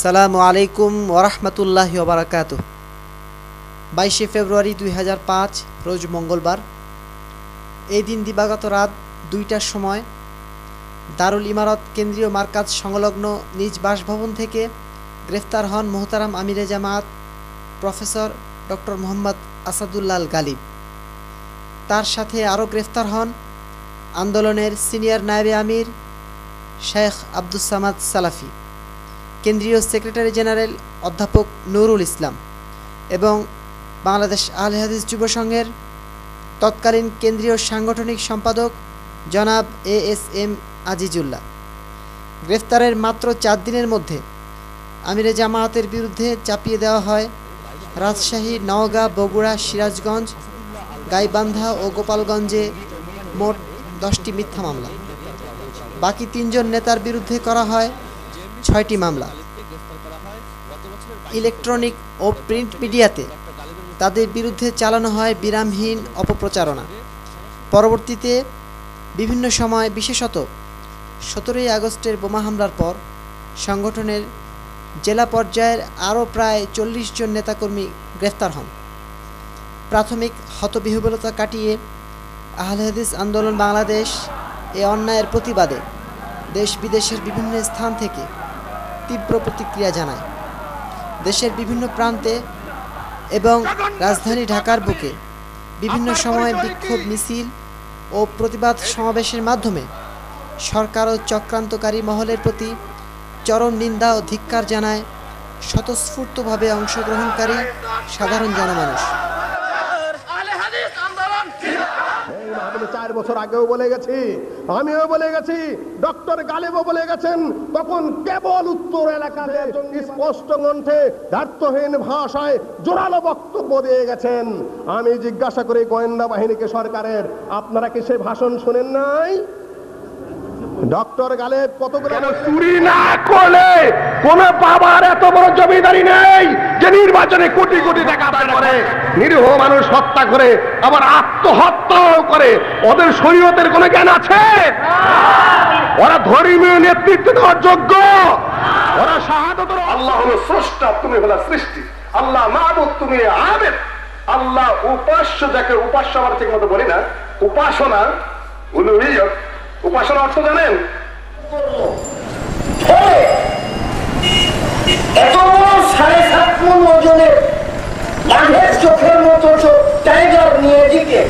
সালামু আলাইকুম ওরহমতুল্লাহি ওবারাকাতুহ। 22 ফেব্রুয়ারি 2005 রোজ মঙ্গলবার। এই দিন দিবাগত রাত 2টার সময় দারুল ইমারত কেন্দ্রীয় মার্কাজ সংলগ্ন নিজ বাসভবন থেকে গ্রেফতার হন মোহতারাম আমিরে জামাত প্রফেসর ডক্টর মোহাম্মদ আসাদুল্লাহ গালিব। তার সাথে আরও গ্রেফতার হন আন্দোলনের সিনিয়র নায়েবে আমির শেখ আব্দুস সামাদ সালাফি, কেন্দ্রীয় সেক্রেটারি জেনারেল অধ্যাপক নুরুল ইসলাম এবং বাংলাদেশ আহলে হাদিস যুব সংঘের তৎকালীন কেন্দ্রীয় সাংগঠনিক সম্পাদক জনাব ASM আজিজুল্লাহ। গ্রেফতারের মাত্র 4 দিনের মধ্যে আমিরে জামায়াতের বিরুদ্ধে চাপিয়ে দেওয়া হয় রাজশাহী, নওগাঁ, বগুড়া, সিরাজগঞ্জ, গাইবান্ধা ও গোপালগঞ্জে মোট 10টি মিথ্যা মামলা। বাকি 3 জন নেতার বিরুদ্ধে করা হয় 6টি মামলা। ইলেকট্রনিক ও প্রিন্ট মিডিয়াতে তাদের বিরুদ্ধে চালানো হয় বিরামহীন অপপ্রচারণা। পরবর্তীতে বিভিন্ন সময়, বিশেষত 17ই আগস্টের বোমা হামলার পর সংগঠনের জেলা পর্যায়ের আরও প্রায় 40 জন নেতাকর্মী গ্রেফতার হন। প্রাথমিক হতবিহ্বলতা কাটিয়ে আহলে হাদিস আন্দোলন বাংলাদেশ এ অন্যায়ের প্রতিবাদে দেশ বিদেশের বিভিন্ন স্থান থেকে তীব্র প্রতিক্রিয়া জানায়। দেশের বিভিন্ন প্রান্তে এবং রাজধানী ঢাকার বুকে বিভিন্ন সময় বিক্ষোভ মিছিল ও প্রতিবাদ সমাবেশের মাধ্যমে সরকার ও চক্রান্তকারী মহলের প্রতি চরম নিন্দা ও ধিক্কার জানায় স্বতঃস্ফূর্তভাবে অংশগ্রহণকারী সাধারণ জনমানুষ। 4 বছর আগেও বলে গেছি, আমিও বলে গেছি, ডক্টর গালিবও বলে গেছেন। তখন কেবল উত্তর এলাকাতে স্পষ্ট কণ্ঠে দ্ব্যর্থহীন ভাষায় জোরালো বক্তব্য দিয়ে গেছেন। আমি জিজ্ঞাসা করি গোয়েন্দা বাহিনীকে, সরকারের, আপনারা কি সে ভাষণ শোনেন নাই? ডক্টর গালেব কতগুলো চুরি না করলে কোন বাবার এত বড় জমিদারি নেই যে নির্বাচনে কোটি কোটি টাকা আদায় করে, নিরীহ মানুষ হত্যা করে, আবার আত্মহত্যাও করে। ওদের শরীয়তের কোনো জ্ঞান আছে? ওরা ধর্মীয় নেতৃত্ব দেওয়ার যোগ্য? ওরা শাহাদাত আল্লাহ হলো স্রষ্টা, তুমি হলো সৃষ্টি। আল্লাহ মাবুদ, তুমি আবেদ। আল্লাহ উপাস্য, যাকে উপাস্য আমরা ঠিক মতো বলি না, উপাসনা, উলুহিয়ত, উপাসনা অর্থ জানেন? এত বড় 7.5 মণ ওজনের বাঘের চোখের মতো টাইগার নিয়ে দিকে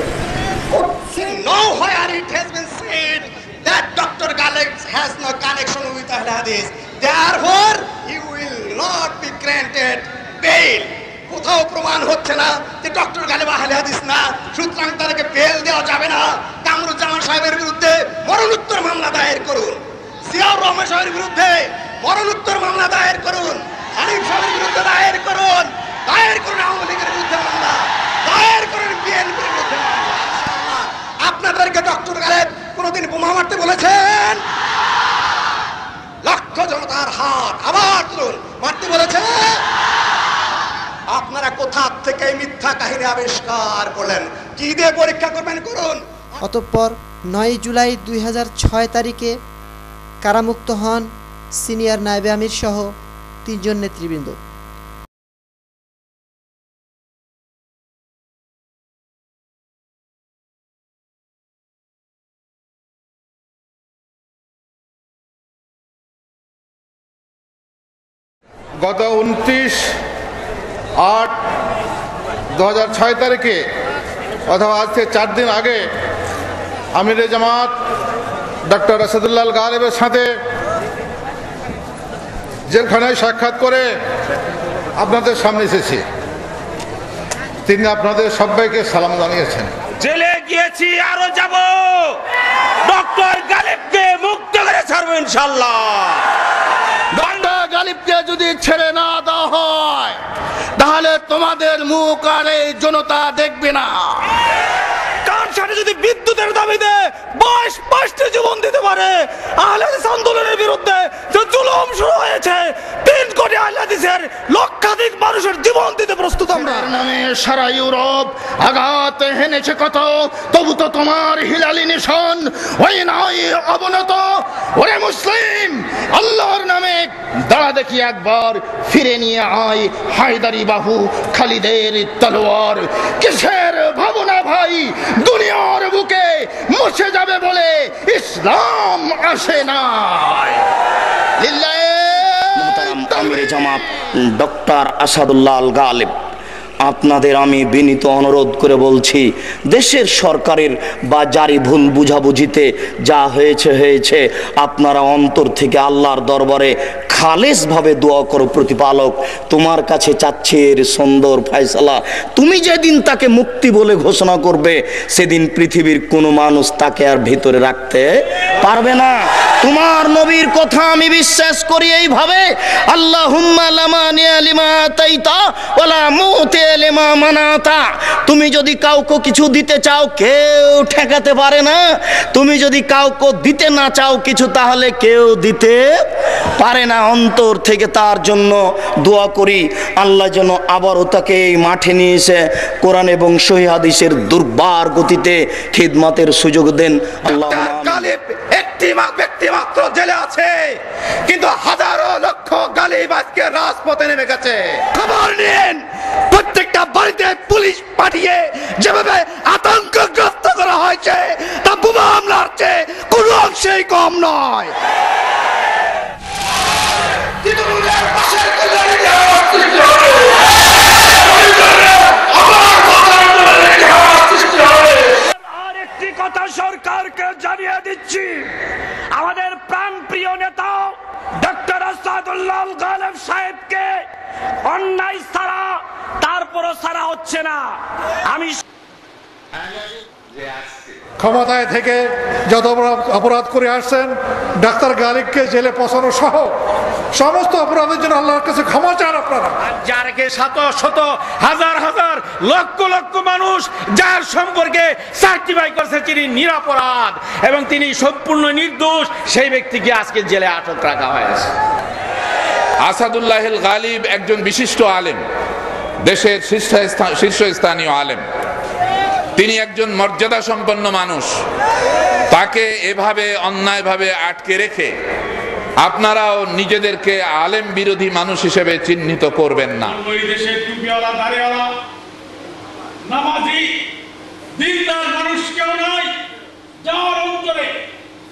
Nowhere it has been said that Dr. Galeb has no connection with Ahl Hadith. Therefore, he will not be granted bail. কোথাও প্রমাণ হচ্ছে না যে ডক্টর গালেব আহলে হাদিস না, সুতরাং তাদেরকে বেল দেওয়া যাবে না। কামরুজ্জামান সাহেবের বিরুদ্ধে মরণোত্তর মামলা দায়ের করুন, জিয়াউর রহমান সাহেবের বিরুদ্ধে মরণোত্তর মামলা দায়ের করুন, হানিফ সাহেবের বিরুদ্ধে দায়ের করুন, আওয়ামী লীগের বিরুদ্ধে মামলা দায়ের করুন, বিএনপির বিরুদ্ধে মামলা। আপনাদেরকে ডক্টর গালেব কোনোদিন বোমা মারতে বলেছেন? লক্ষ জনতার হাত আবার তুলুন, মারতে বলেছে? আপনারা কোথা থেকে মিথ্যা কাহিনী আবিষ্কার করলেন? কি দিয়ে পরীক্ষা করবেন করুন। অতঃপর 9 জুলাই 2006 তারিখে কারামুক্ত হন সিনিয়র নায়েবে আমির সহ 3 জন নেতৃবৃন্দ। গত 29/8/2006 তারিখে, অথবা আজ থেকে 4 দিন আগে, আমিরে জামাত ডক্টর আসাদুল্লাহ গালেবের সাথে জেলখানায় সাক্ষাৎ করে আপনাদের সামনে এসেছি। তিনি আপনাদের সবাইকে সালাম জানিয়েছেন। জেলে গিয়েছি, আরো যাব, ডক্টর গালিবকে মুক্ত করে ছাড়বো ইনশাআল্লাহ। ডক্টর গালিবকে যদি ছেড়ে না দেওয়া হয় তাহলে তোমাদের মুখ আর এই জনতা দেখবে না। কার সাথে যদি বিদ্যুতের দাবিতে 22 জীবন দিতে পারে, আহলে হাদিস আন্দোলনের বিরুদ্ধে যে জুলুম শুরু হয়েছে, 3 কোটি আহলে হাদিসের লক্ষাধিক মানুষের জীবন দিতে প্রস্তুত আমরা। নামে সারা ইউরোপ আঘাত হেনেছে কত, তবু তো তোমার হিলালি নিশান ওই নাই অবনত। ওরে মুসলিম, আল্লাহর নামে দাঁড়া দেখি একবার, ফিরে নিয়ে আয় হায়দারি বাহু খালিদের তলোয়ার। কিসের ভাবনা ভাই, দুনিয়ার বুকে মুছে যাবে বলে ইসলাম আসে না। আমিরে জামাত ডক্টর আসাদুল্লাহ আল গালেব, আপনাদের আমি বিনীত অনুরোধ করে বলছি, দেশের সরকারের বা জারি ভুল বুঝাবুঝিতে যা হয়েছে হয়েছে, আপনারা অন্তর থেকে আল্লাহর দরবারে খালেসভাবে দোয়া করো। প্রতিপালক তোমার কাছে চাচ্ছে এর সুন্দর ফয়সালা। তুমি যেদিন তাকে মুক্তি বলে ঘোষণা করবে, সেদিন পৃথিবীর কোনো মানুষ তাকে আর ভিতরে রাখতে পারবে না। তোমার নবীর কথা আমি বিশ্বাস করি এইভাবে, আল্লাহুম্মা লামানিয়া লিমা আতাইতা ওয়ালা মুতি লিমা মানাতা। তুমি যদি কাউকে কিছু দিতে চাও, কেউ ঠেকাতে পারে না। তুমি যদি কাউকে দিতে না চাও কিছু, তাহলে কেউ দিতে পারে না। অন্তর থেকে তার জন্য দোয়া করি, আল্লাহ যেন আবারও তাকে এই মাঠে নিয়ে এসে কোরআন এবং সহিহ হাদিসের দুর্বার গতিতে খিদমতের সুযোগ দেন। আল্লাহ গালিব একটি ব্যক্তি মাত্র জেলে আছে, কিন্তু হাজারো লক্ষ গালিব আজকে রাজপথে নেমে গেছে। খবর নিন, প্রত্যেকটা বাড়িতে পুলিশ পাঠিয়ে যেভাবে আতঙ্কগ্রস্ত করা হয়েছে, তা বোমা হামলার চেয়ে কোনো অংশেই কম নয়। আর একটি কথা সরকারকে জানিয়ে দিচ্ছি, আমাদের প্রাণপ্রিয় নেতা ডক্টর আসাদুল্লাহ আল গালেব সাহেবকে অন্যায় ছাড়া তারপরও ছাড়া হচ্ছে না। আমি ক্ষমতায় থেকে যত অপরাধ করে আসছেন, ডাক্তার গালিবকে জেলে পচানো সহ সমস্ত অপরাধের জন্য আল্লাহর কাছে ক্ষমা চান আপনারা। যারকে শত শত হাজার হাজার লক্ষ লক্ষ মানুষ যার সম্পর্কে সার্টিফাই করছে তিনি নিরপরাধ এবং তিনি সম্পূর্ণ নির্দোষ, সেই ব্যক্তিকে আজকে জেলে আটক রাখা হয়েছে। আসাদুল্লাহ আল গালিব একজন বিশিষ্ট আলেম, দেশের শীর্ষস্থানীয় আলেম। তিনি একজন মর্যাদা সম্পন্ন মানুষ। তাকে এভাবে অন্যায়ভাবে আটকে রেখে আপনারাও নিজেদেরকে আলেম বিরোধী মানুষ হিসেবে চিহ্নিত করবেন না। ওই দেশের টুপিওয়ালা দাড়িওয়ালা নামাজি দিনদার মানুষ কেউ নয় যার অন্তরে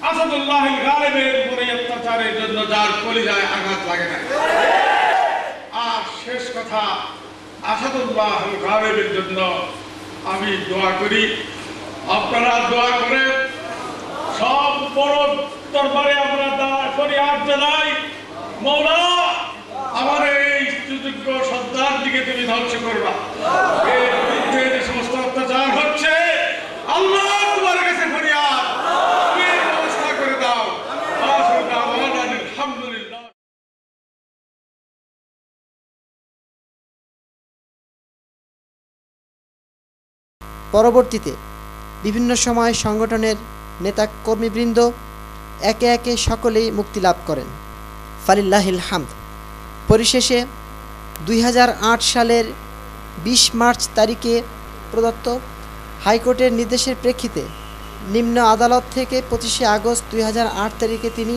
আসাদুল্লাহ আল গালেবের উপরে অত্যাচারের জন্য যার কলিজায় আঘাত লাগে না। আর শেষ কথা, আসাদুল্লাহ আল গালেবের জন্য আমি দোয়া করি, আপনারা দোয়া করে সব বড় দরবারে আমরা ফরিয়াদ জানাই, মওলা আমার এই সুযোগ্য সন্তান দিকে তুমি ধ্বংস করবা। এর বিরুদ্ধে যে সমস্ত অত্যাচার হচ্ছে, আল্লাহ তোমার কাছে ফরিয়াদ, তুমি এর ব্যবস্থা করে দাও। আলহামদুলিল্লাহ। পরবর্তীতে বিভিন্ন সময় সংগঠনের নেতা কর্মীবৃন্দ একে একে সকলেই মুক্তি লাভ করেন, ফালিল্লাহিল হামদ। পরিশেষে 2008 সালের 20 মার্চ তারিখে প্রদত্ত হাইকোর্টের নির্দেশের প্রেক্ষিতে নিম্ন আদালত থেকে 25শে আগস্ট 2008 তারিখে তিনি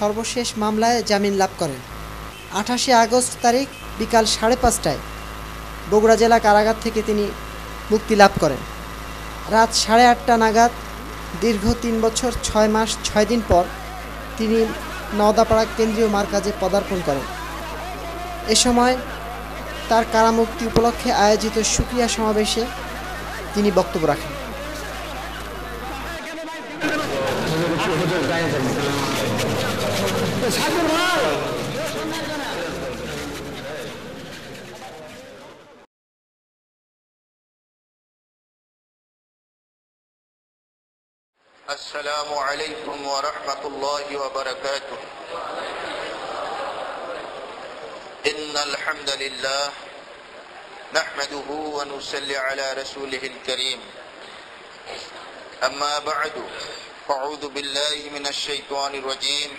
সর্বশেষ মামলায় জামিন লাভ করেন। 28শে আগস্ট তারিখ বিকাল 5:30টায় বগুড়া জেলা কারাগার থেকে তিনি মুক্তি লাভ করেন। রাত 8:30 নাগাদ দীর্ঘ 3 বছর 6 মাস 6 দিন পর তিনি নওদাপাড়া কেন্দ্রীয় মারকাজে পদার্পণ করেন। এ সময় তার কারামুক্তি উপলক্ষে আয়োজিত শুকরিয়া সমাবেশে তিনি বক্তব্য রাখেন। السلام عليكم ورحمة الله وبركاته. إن الحمد لله نحمده ونصلي على رسوله الكريم. أما بعد فأعوذ بالله من الشيطان الرجيم.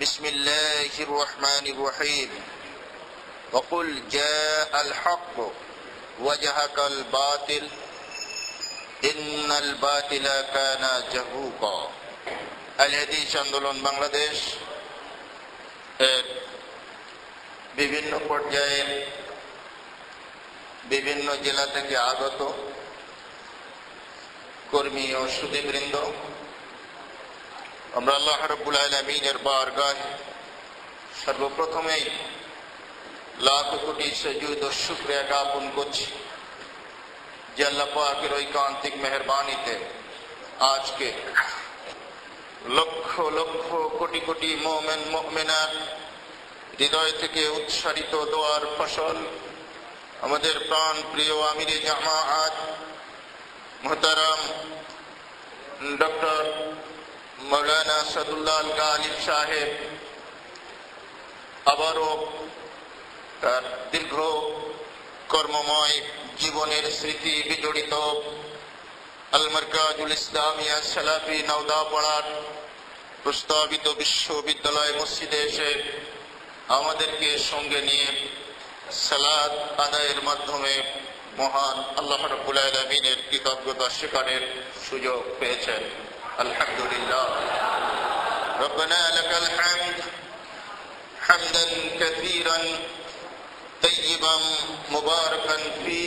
بسم الله الرحمن الرحيم. وقل جاء الحق وزهق الباطل إن الباطل كان زهوقا। আল হাদিস আন্দোলন বাংলাদেশ এর বিভিন্ন পর্যায়ের বিভিন্ন জেলা থেকে আগত কর্মী ও সুধীবৃন্দ, আমরা আল্লাহ রাব্বুল আলামিনের বারগাহে সর্বপ্রথমেই লাখ কোটি সুজুদ ও শুকরিয়া জ্ঞাপন করছি যে আল্লাহ পাকের ঐকান্তিক মেহেরবানিতে আজকে লক্ষ লক্ষ কোটি কোটি মুমিন মুমিনাত হৃদয় থেকে উচ্চারিত দোয়ার ফসল আমাদের প্রাণ প্রিয় আমিরে জামাআত মুহতারাম ডক্টর মাওলানা আসাদুল্লাহ আল গালিব সাহেব আবারও তার দীর্ঘ কর্মময় জীবনের স্মৃতি বিজড়িত আল মারকাজুল ইসলামিয়া সালাফি নওদাপাড়ার প্রস্তাবিত বিশ্ববিদ্যালয় মসজিদে এসে আমাদেরকে সঙ্গে নিয়ে সালাত আদায়ের মাধ্যমে মহান আল্লাহ রাব্বুল আলামিনের কৃতজ্ঞতা স্বীকারের সুযোগ পেয়েছেন। আলহামদুলিল্লাহ। রব্বানা লাকাল হামদ হামদান কাসীরান তাইয়িবান মুবারাকান ফি।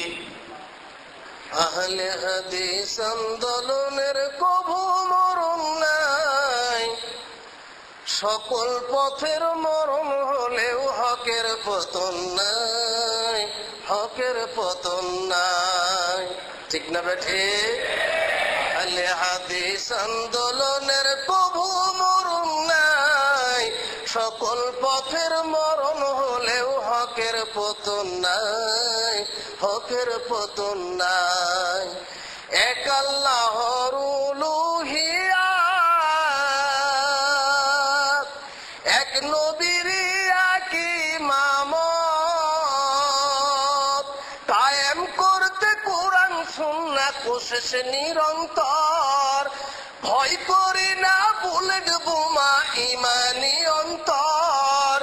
আহলে হাদিস আন্দোলনের কভু মরণ নাই, সকল পথের মরণ হলেও হকের পতন নাই, হকের পতন নাই। ঠিক না বেঠে? আহলে হাদিস আন্দোলনের কভু মরণ নাই, সকল পথের মরণ হলেও হকের পতন নাই, হকের পতন নাই। এক আল্লাহর উলুহিয়াত, এক নবীর এক ইমামত, কায়েম করতে কোরআন সুন্নাহ কোশিশ নিরন্তর। ভয় করি না বুলেট বোমা ইমানি অন্তর,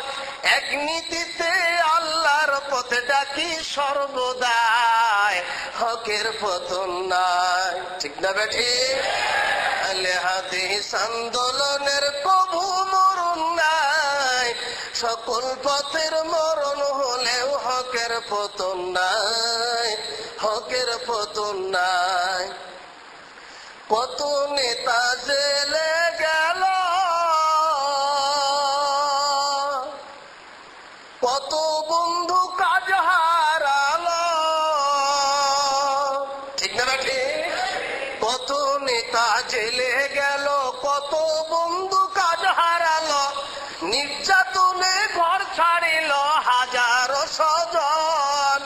এক নীতিতে আল্লাহর পথে ডাকি সর্বদাই, হকের পতন নাই। ঠিক না বেঠি? আহলে হাদিস আন্দোলনের কভু মরণ নাই, সকল পথের মরণ হলেও হকের পতন নাই, হকের পতন নাই। কত নেতা জেলে গেল, কত বন্ধু কাজ হারালো। ঠিক না ঠিক? কত নেতা জেলে গেল, কত বন্ধু কাজ হারালো, নির্যাতনে ঘর ছাড়িল হাজারো স্বজন।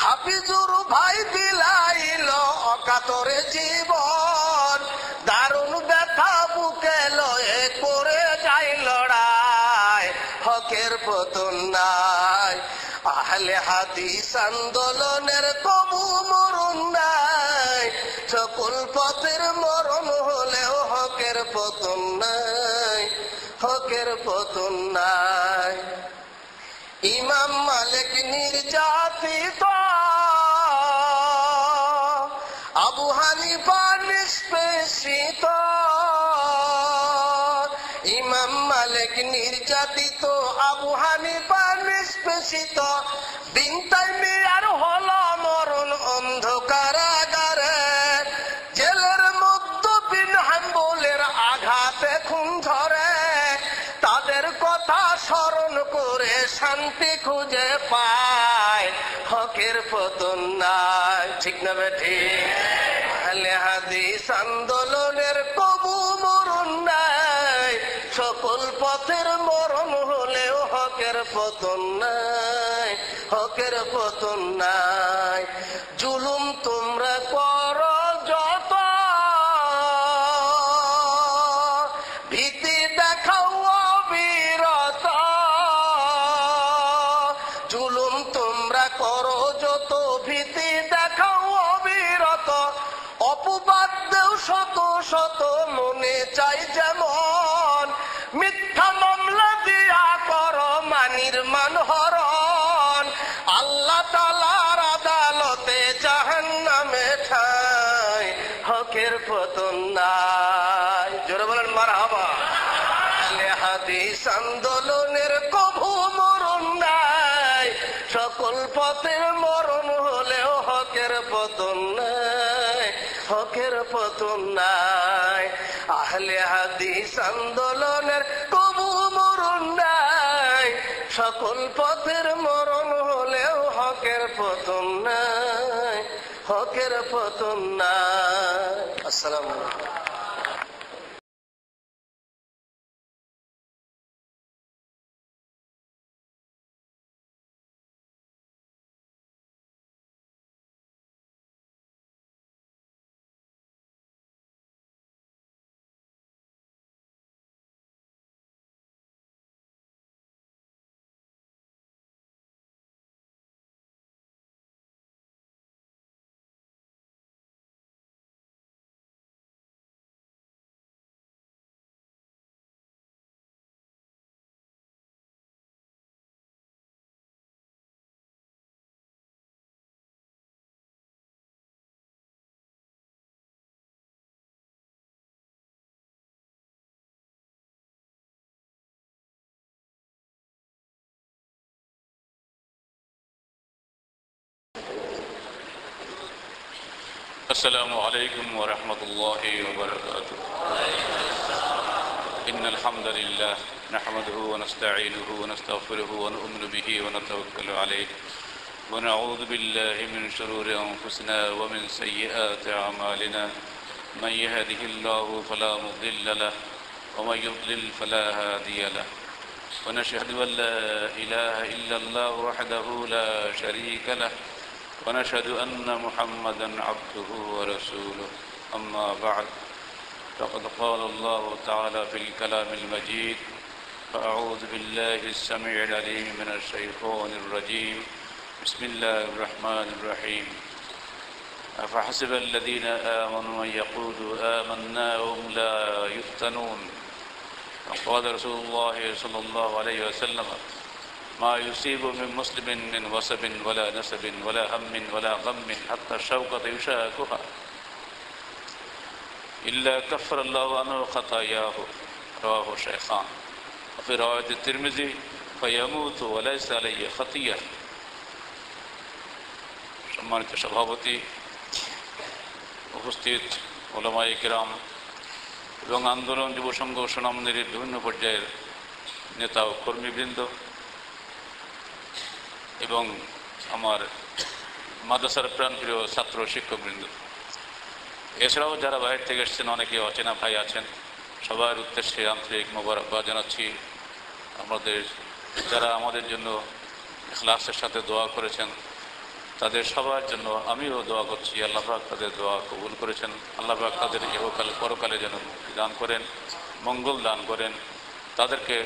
হাফিজুর ভাই বিলাইল অকাতরে জীবন, দারুণ ব্যথা বুকে লয়ে করে যাই লড়াই, হকের পতন নাই। আহলে হাদিস আন্দোলনের কবু মরণ নাই, সকল পথের মরণ হলেও হকের পতন নাই, হকের পতন নাই। ইমাম মালিক নির্যাতিত, আবু হানিফা নিষ্পেষিত। ইমাম মালিক নির্যাতিত, আবু হানিফা নিষ্পেষিত। বিন তাইমিয়ার হলো মরণ অন্ধকারাগারে, জেলের মধ্যে বিন হাম্বলের আঘাতে খুন ধরে। তাদের কথা স্মরণ করে শান্তি খুঁজে পায়, হকের পতন নাই। ঠিক না বেঠি? আহলে হাদিস আন্দোলনের কবু মরণ নাই, সকল পথের মরণ হলেও হকের পতন নাই, হকের পতন নাই। জুলুম তোমরা করো যত, ভীতি দেখাও অবিরত। জুলুম তোমরা করো যত, ভীতি দেখাও অবিরত। অপবাদ দেও শত শত, মনে চাই যেমন। মিথ্যা মামলা দিয়া করো মানির মানহরণ, তাআলার আদালতে জাহান্নামে ঠাই হকের পতন নাই। জোরে বলেন মারহাবা। আহলে হাদিস আন্দোলনের কভু মরণ নাই, সকল পথের মরণ হলেও হকের পতন নাই, হকের পতন নাই। আহলে হাদিস আন্দোলনের কবু মরণ নাই, সকল পথের মরণ হলেও হকের পতন নাই, হকের পতন নাই। আসসালামু আলাইকুম। السلام عليكم ورحمة الله وبركاته. إن الحمد لله نحمده ونستعينه ونستغفره ونؤمن به ونتوكل عليه ونعوذ بالله من شرور أنفسنا ومن سيئات أعمالنا. من يهده الله فلا مضل له ومن يضلل فلا هادي له. ونشهد أن لا إله إلا الله وحده لا شريك له ونشهد أن محمدا عبده ورسوله. أما بعد فقد قال الله تعالى في الكلام المجيد: فأعوذ بالله السميع العليم من الشيطان الرجيم. بسم الله الرحمن الرحيم. أفحسب الذين آمنوا أن يقولوا آمنا وهم لا يفتنون. وقال رسول الله صلى الله عليه وسلم: ما يصيب من مسلم من وصب ولا نسب ولا هم ولا غم حتى الشوكة يشاكها إلا كفر الله عنه خطاياه. رواه الشيخان. وفي رواية الترمذي: فيموت وليس عليه خطية. সম্মানিত সভাপতি, উপস্থিত ওলামায়ে কিরাম এবং আন্দোলন যুব সংঘ সুনামনীর বিভিন্ন পর্যায়ের নেতা ও কর্মীবৃন্দ এবং আমার মাদ্রাসার প্রাণপ্রিয় ছাত্র শিক্ষকবৃন্দ, এছাড়াও যারা বাইরে থেকে এসেছেন, অনেকে অচেনা ভাই আছেন, সবার উদ্দেশ্যে আন্তরিক মোবারকবাদ জানাচ্ছি। আমাদের যারা আমাদের জন্য ইখলাসের সাথে দোয়া করেছেন, তাদের সবার জন্য আমিও দোয়া করছি। আল্লাহ পাক তাদের দোয়া কবুল করেছেন। আল্লাহ পাক তাদের ইহকাল পরকালে যেন দান করেন, মঙ্গল দান করেন, তাদেরকে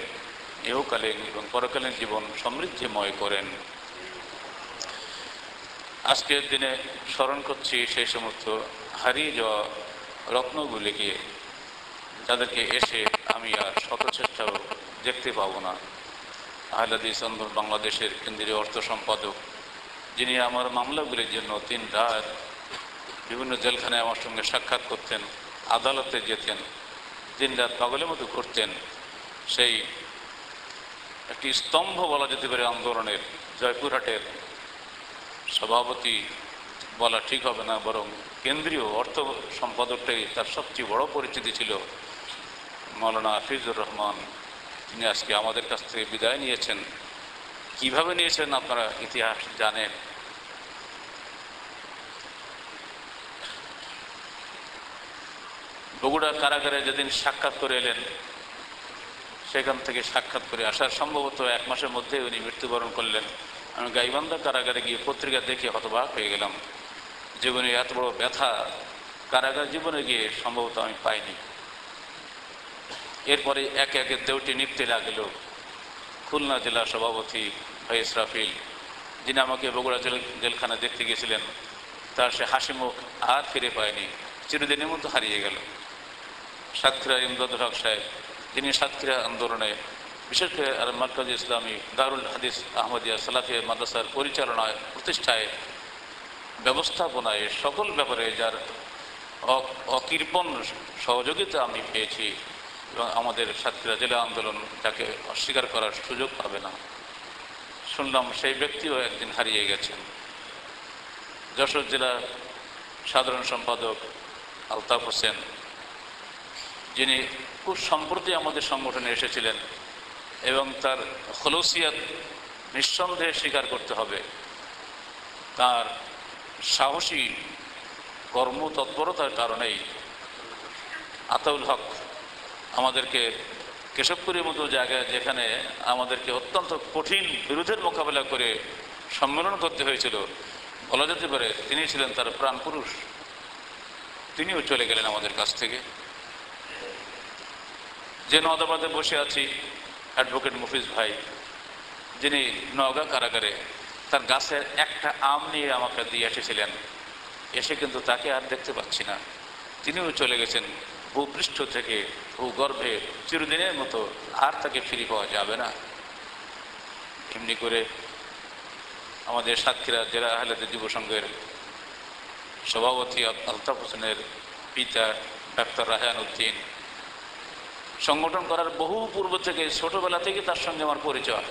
ইহকালীন এবং পরকালীন জীবন সমৃদ্ধিময় করেন। আজকের দিনে স্মরণ করছি সেই সমস্ত হারিয়ে যাওয়া রত্নগুলিকে, যাদেরকে এসে আমি আর শত চেষ্টাও দেখতে পাবো না। আহলে হাদিস আন্দোলন বাংলাদেশের কেন্দ্রীয় অর্থ সম্পাদক, যিনি আমার মামলাগুলির জন্য দিন রাত বিভিন্ন জেলখানায় আমার সঙ্গে সাক্ষাৎ করতেন, আদালতে যেতেন, দিন রাত পাগলের মতো করতেন, সেই একটি স্তম্ভ বলা যেতে পারে আন্দোলনের, জয়পুরহাটের সভাপতি বলা ঠিক হবে না, বরং কেন্দ্রীয় অর্থ সম্পাদকটাই তার সবচেয়ে বড় পরিচিতি ছিল, মাওলানা হাফিজুর রহমান। তিনি আজকে আমাদের কাছ থেকে বিদায় নিয়েছেন। কিভাবে নিয়েছেন আপনারা ইতিহাস জানেন। বগুড়া কারাগারে যেদিন সাক্ষাৎ করে এলেন, সেখান থেকে সাক্ষাৎ করে আসার সম্ভবত 1 মাসের মধ্যে উনি মৃত্যুবরণ করলেন। আমি গাইবান্ধা কারাগারে গিয়ে পত্রিকা দেখে হতবাক হয়ে গেলাম। জীবনে এত বড় ব্যথা কারাগার জীবনে গিয়ে সম্ভবত আমি পাইনি। এরপরে একে একে দেউটি নিপতে লাগলো। খুলনা জেলা সভাপতি ভাই ইসরাফিল, যিনি আমাকে বগুড়া জেলখানা দেখতে গিয়েছিলেন, তার সে হাসি মুখ আর ফিরে পায়নি, চিরদিনের মতো হারিয়ে গেল। সাতক্ষীরা ইমদাদুল হক সাহেব, যিনি সাতক্ষীরা আন্দোলনে বিশেষ করে আর মার্কাজ ইসলামী দারুল হাদিস আহমদিয়া সালাফিয়া মাদ্রাসার পরিচালনায় প্রতিষ্ঠায় ব্যবস্থাপনায় সকল ব্যাপারে যার অকৃপণ সহযোগিতা আমি পেয়েছি এবং আমাদের সাতক্ষীরা জেলা আন্দোলন তাকে অস্বীকার করার সুযোগ পাবে না। শুনলাম সেই ব্যক্তিও একদিন হারিয়ে গেছেন। যশোর জেলা সাধারণ সম্পাদক আলতাফ হোসেন, যিনি খুব সম্প্রতি আমাদের সংগঠনে এসেছিলেন এবং তার খলুসিয়াত নিঃসন্দেহে স্বীকার করতে হবে। তার সাহসী কর্মতৎপরতার কারণেই আতাউল হক আমাদেরকে কেশবপুরের মতো জায়গায়, যেখানে আমাদেরকে অত্যন্ত কঠিন বিরোধের মোকাবেলা করে সম্মেলন করতে হয়েছিল, বলা যেতে পারে তিনি ছিলেন তার প্রাণ পুরুষ। তিনিও চলে গেলেন আমাদের কাছ থেকে। যে নওদাবাদে বসে আছি অ্যাডভোকেট মুফিজ ভাই, যিনি নওগাঁ কারাগারে তার গাছের একটা আম নিয়ে আমাকে দিয়ে এসেছিলেন, এসে কিন্তু তাকে আর দেখতে পাচ্ছি না। তিনিও চলে গেছেন ভূপৃষ্ঠ থেকে, ভূগর্ভে চিরদিনের মতো, আর তাকে ফিরে পাওয়া যাবে না। এমনি করে আমাদের সাতক্ষীরা জেলা আহলেদ যুব সংঘের সভাপতি আলতাফ হোসেনের পিতা ডাক্তার রায়হান উদ্দিন, সংগঠন করার বহু পূর্ব থেকে, ছোটবেলা থেকে তার সঙ্গে আমার পরিচয়।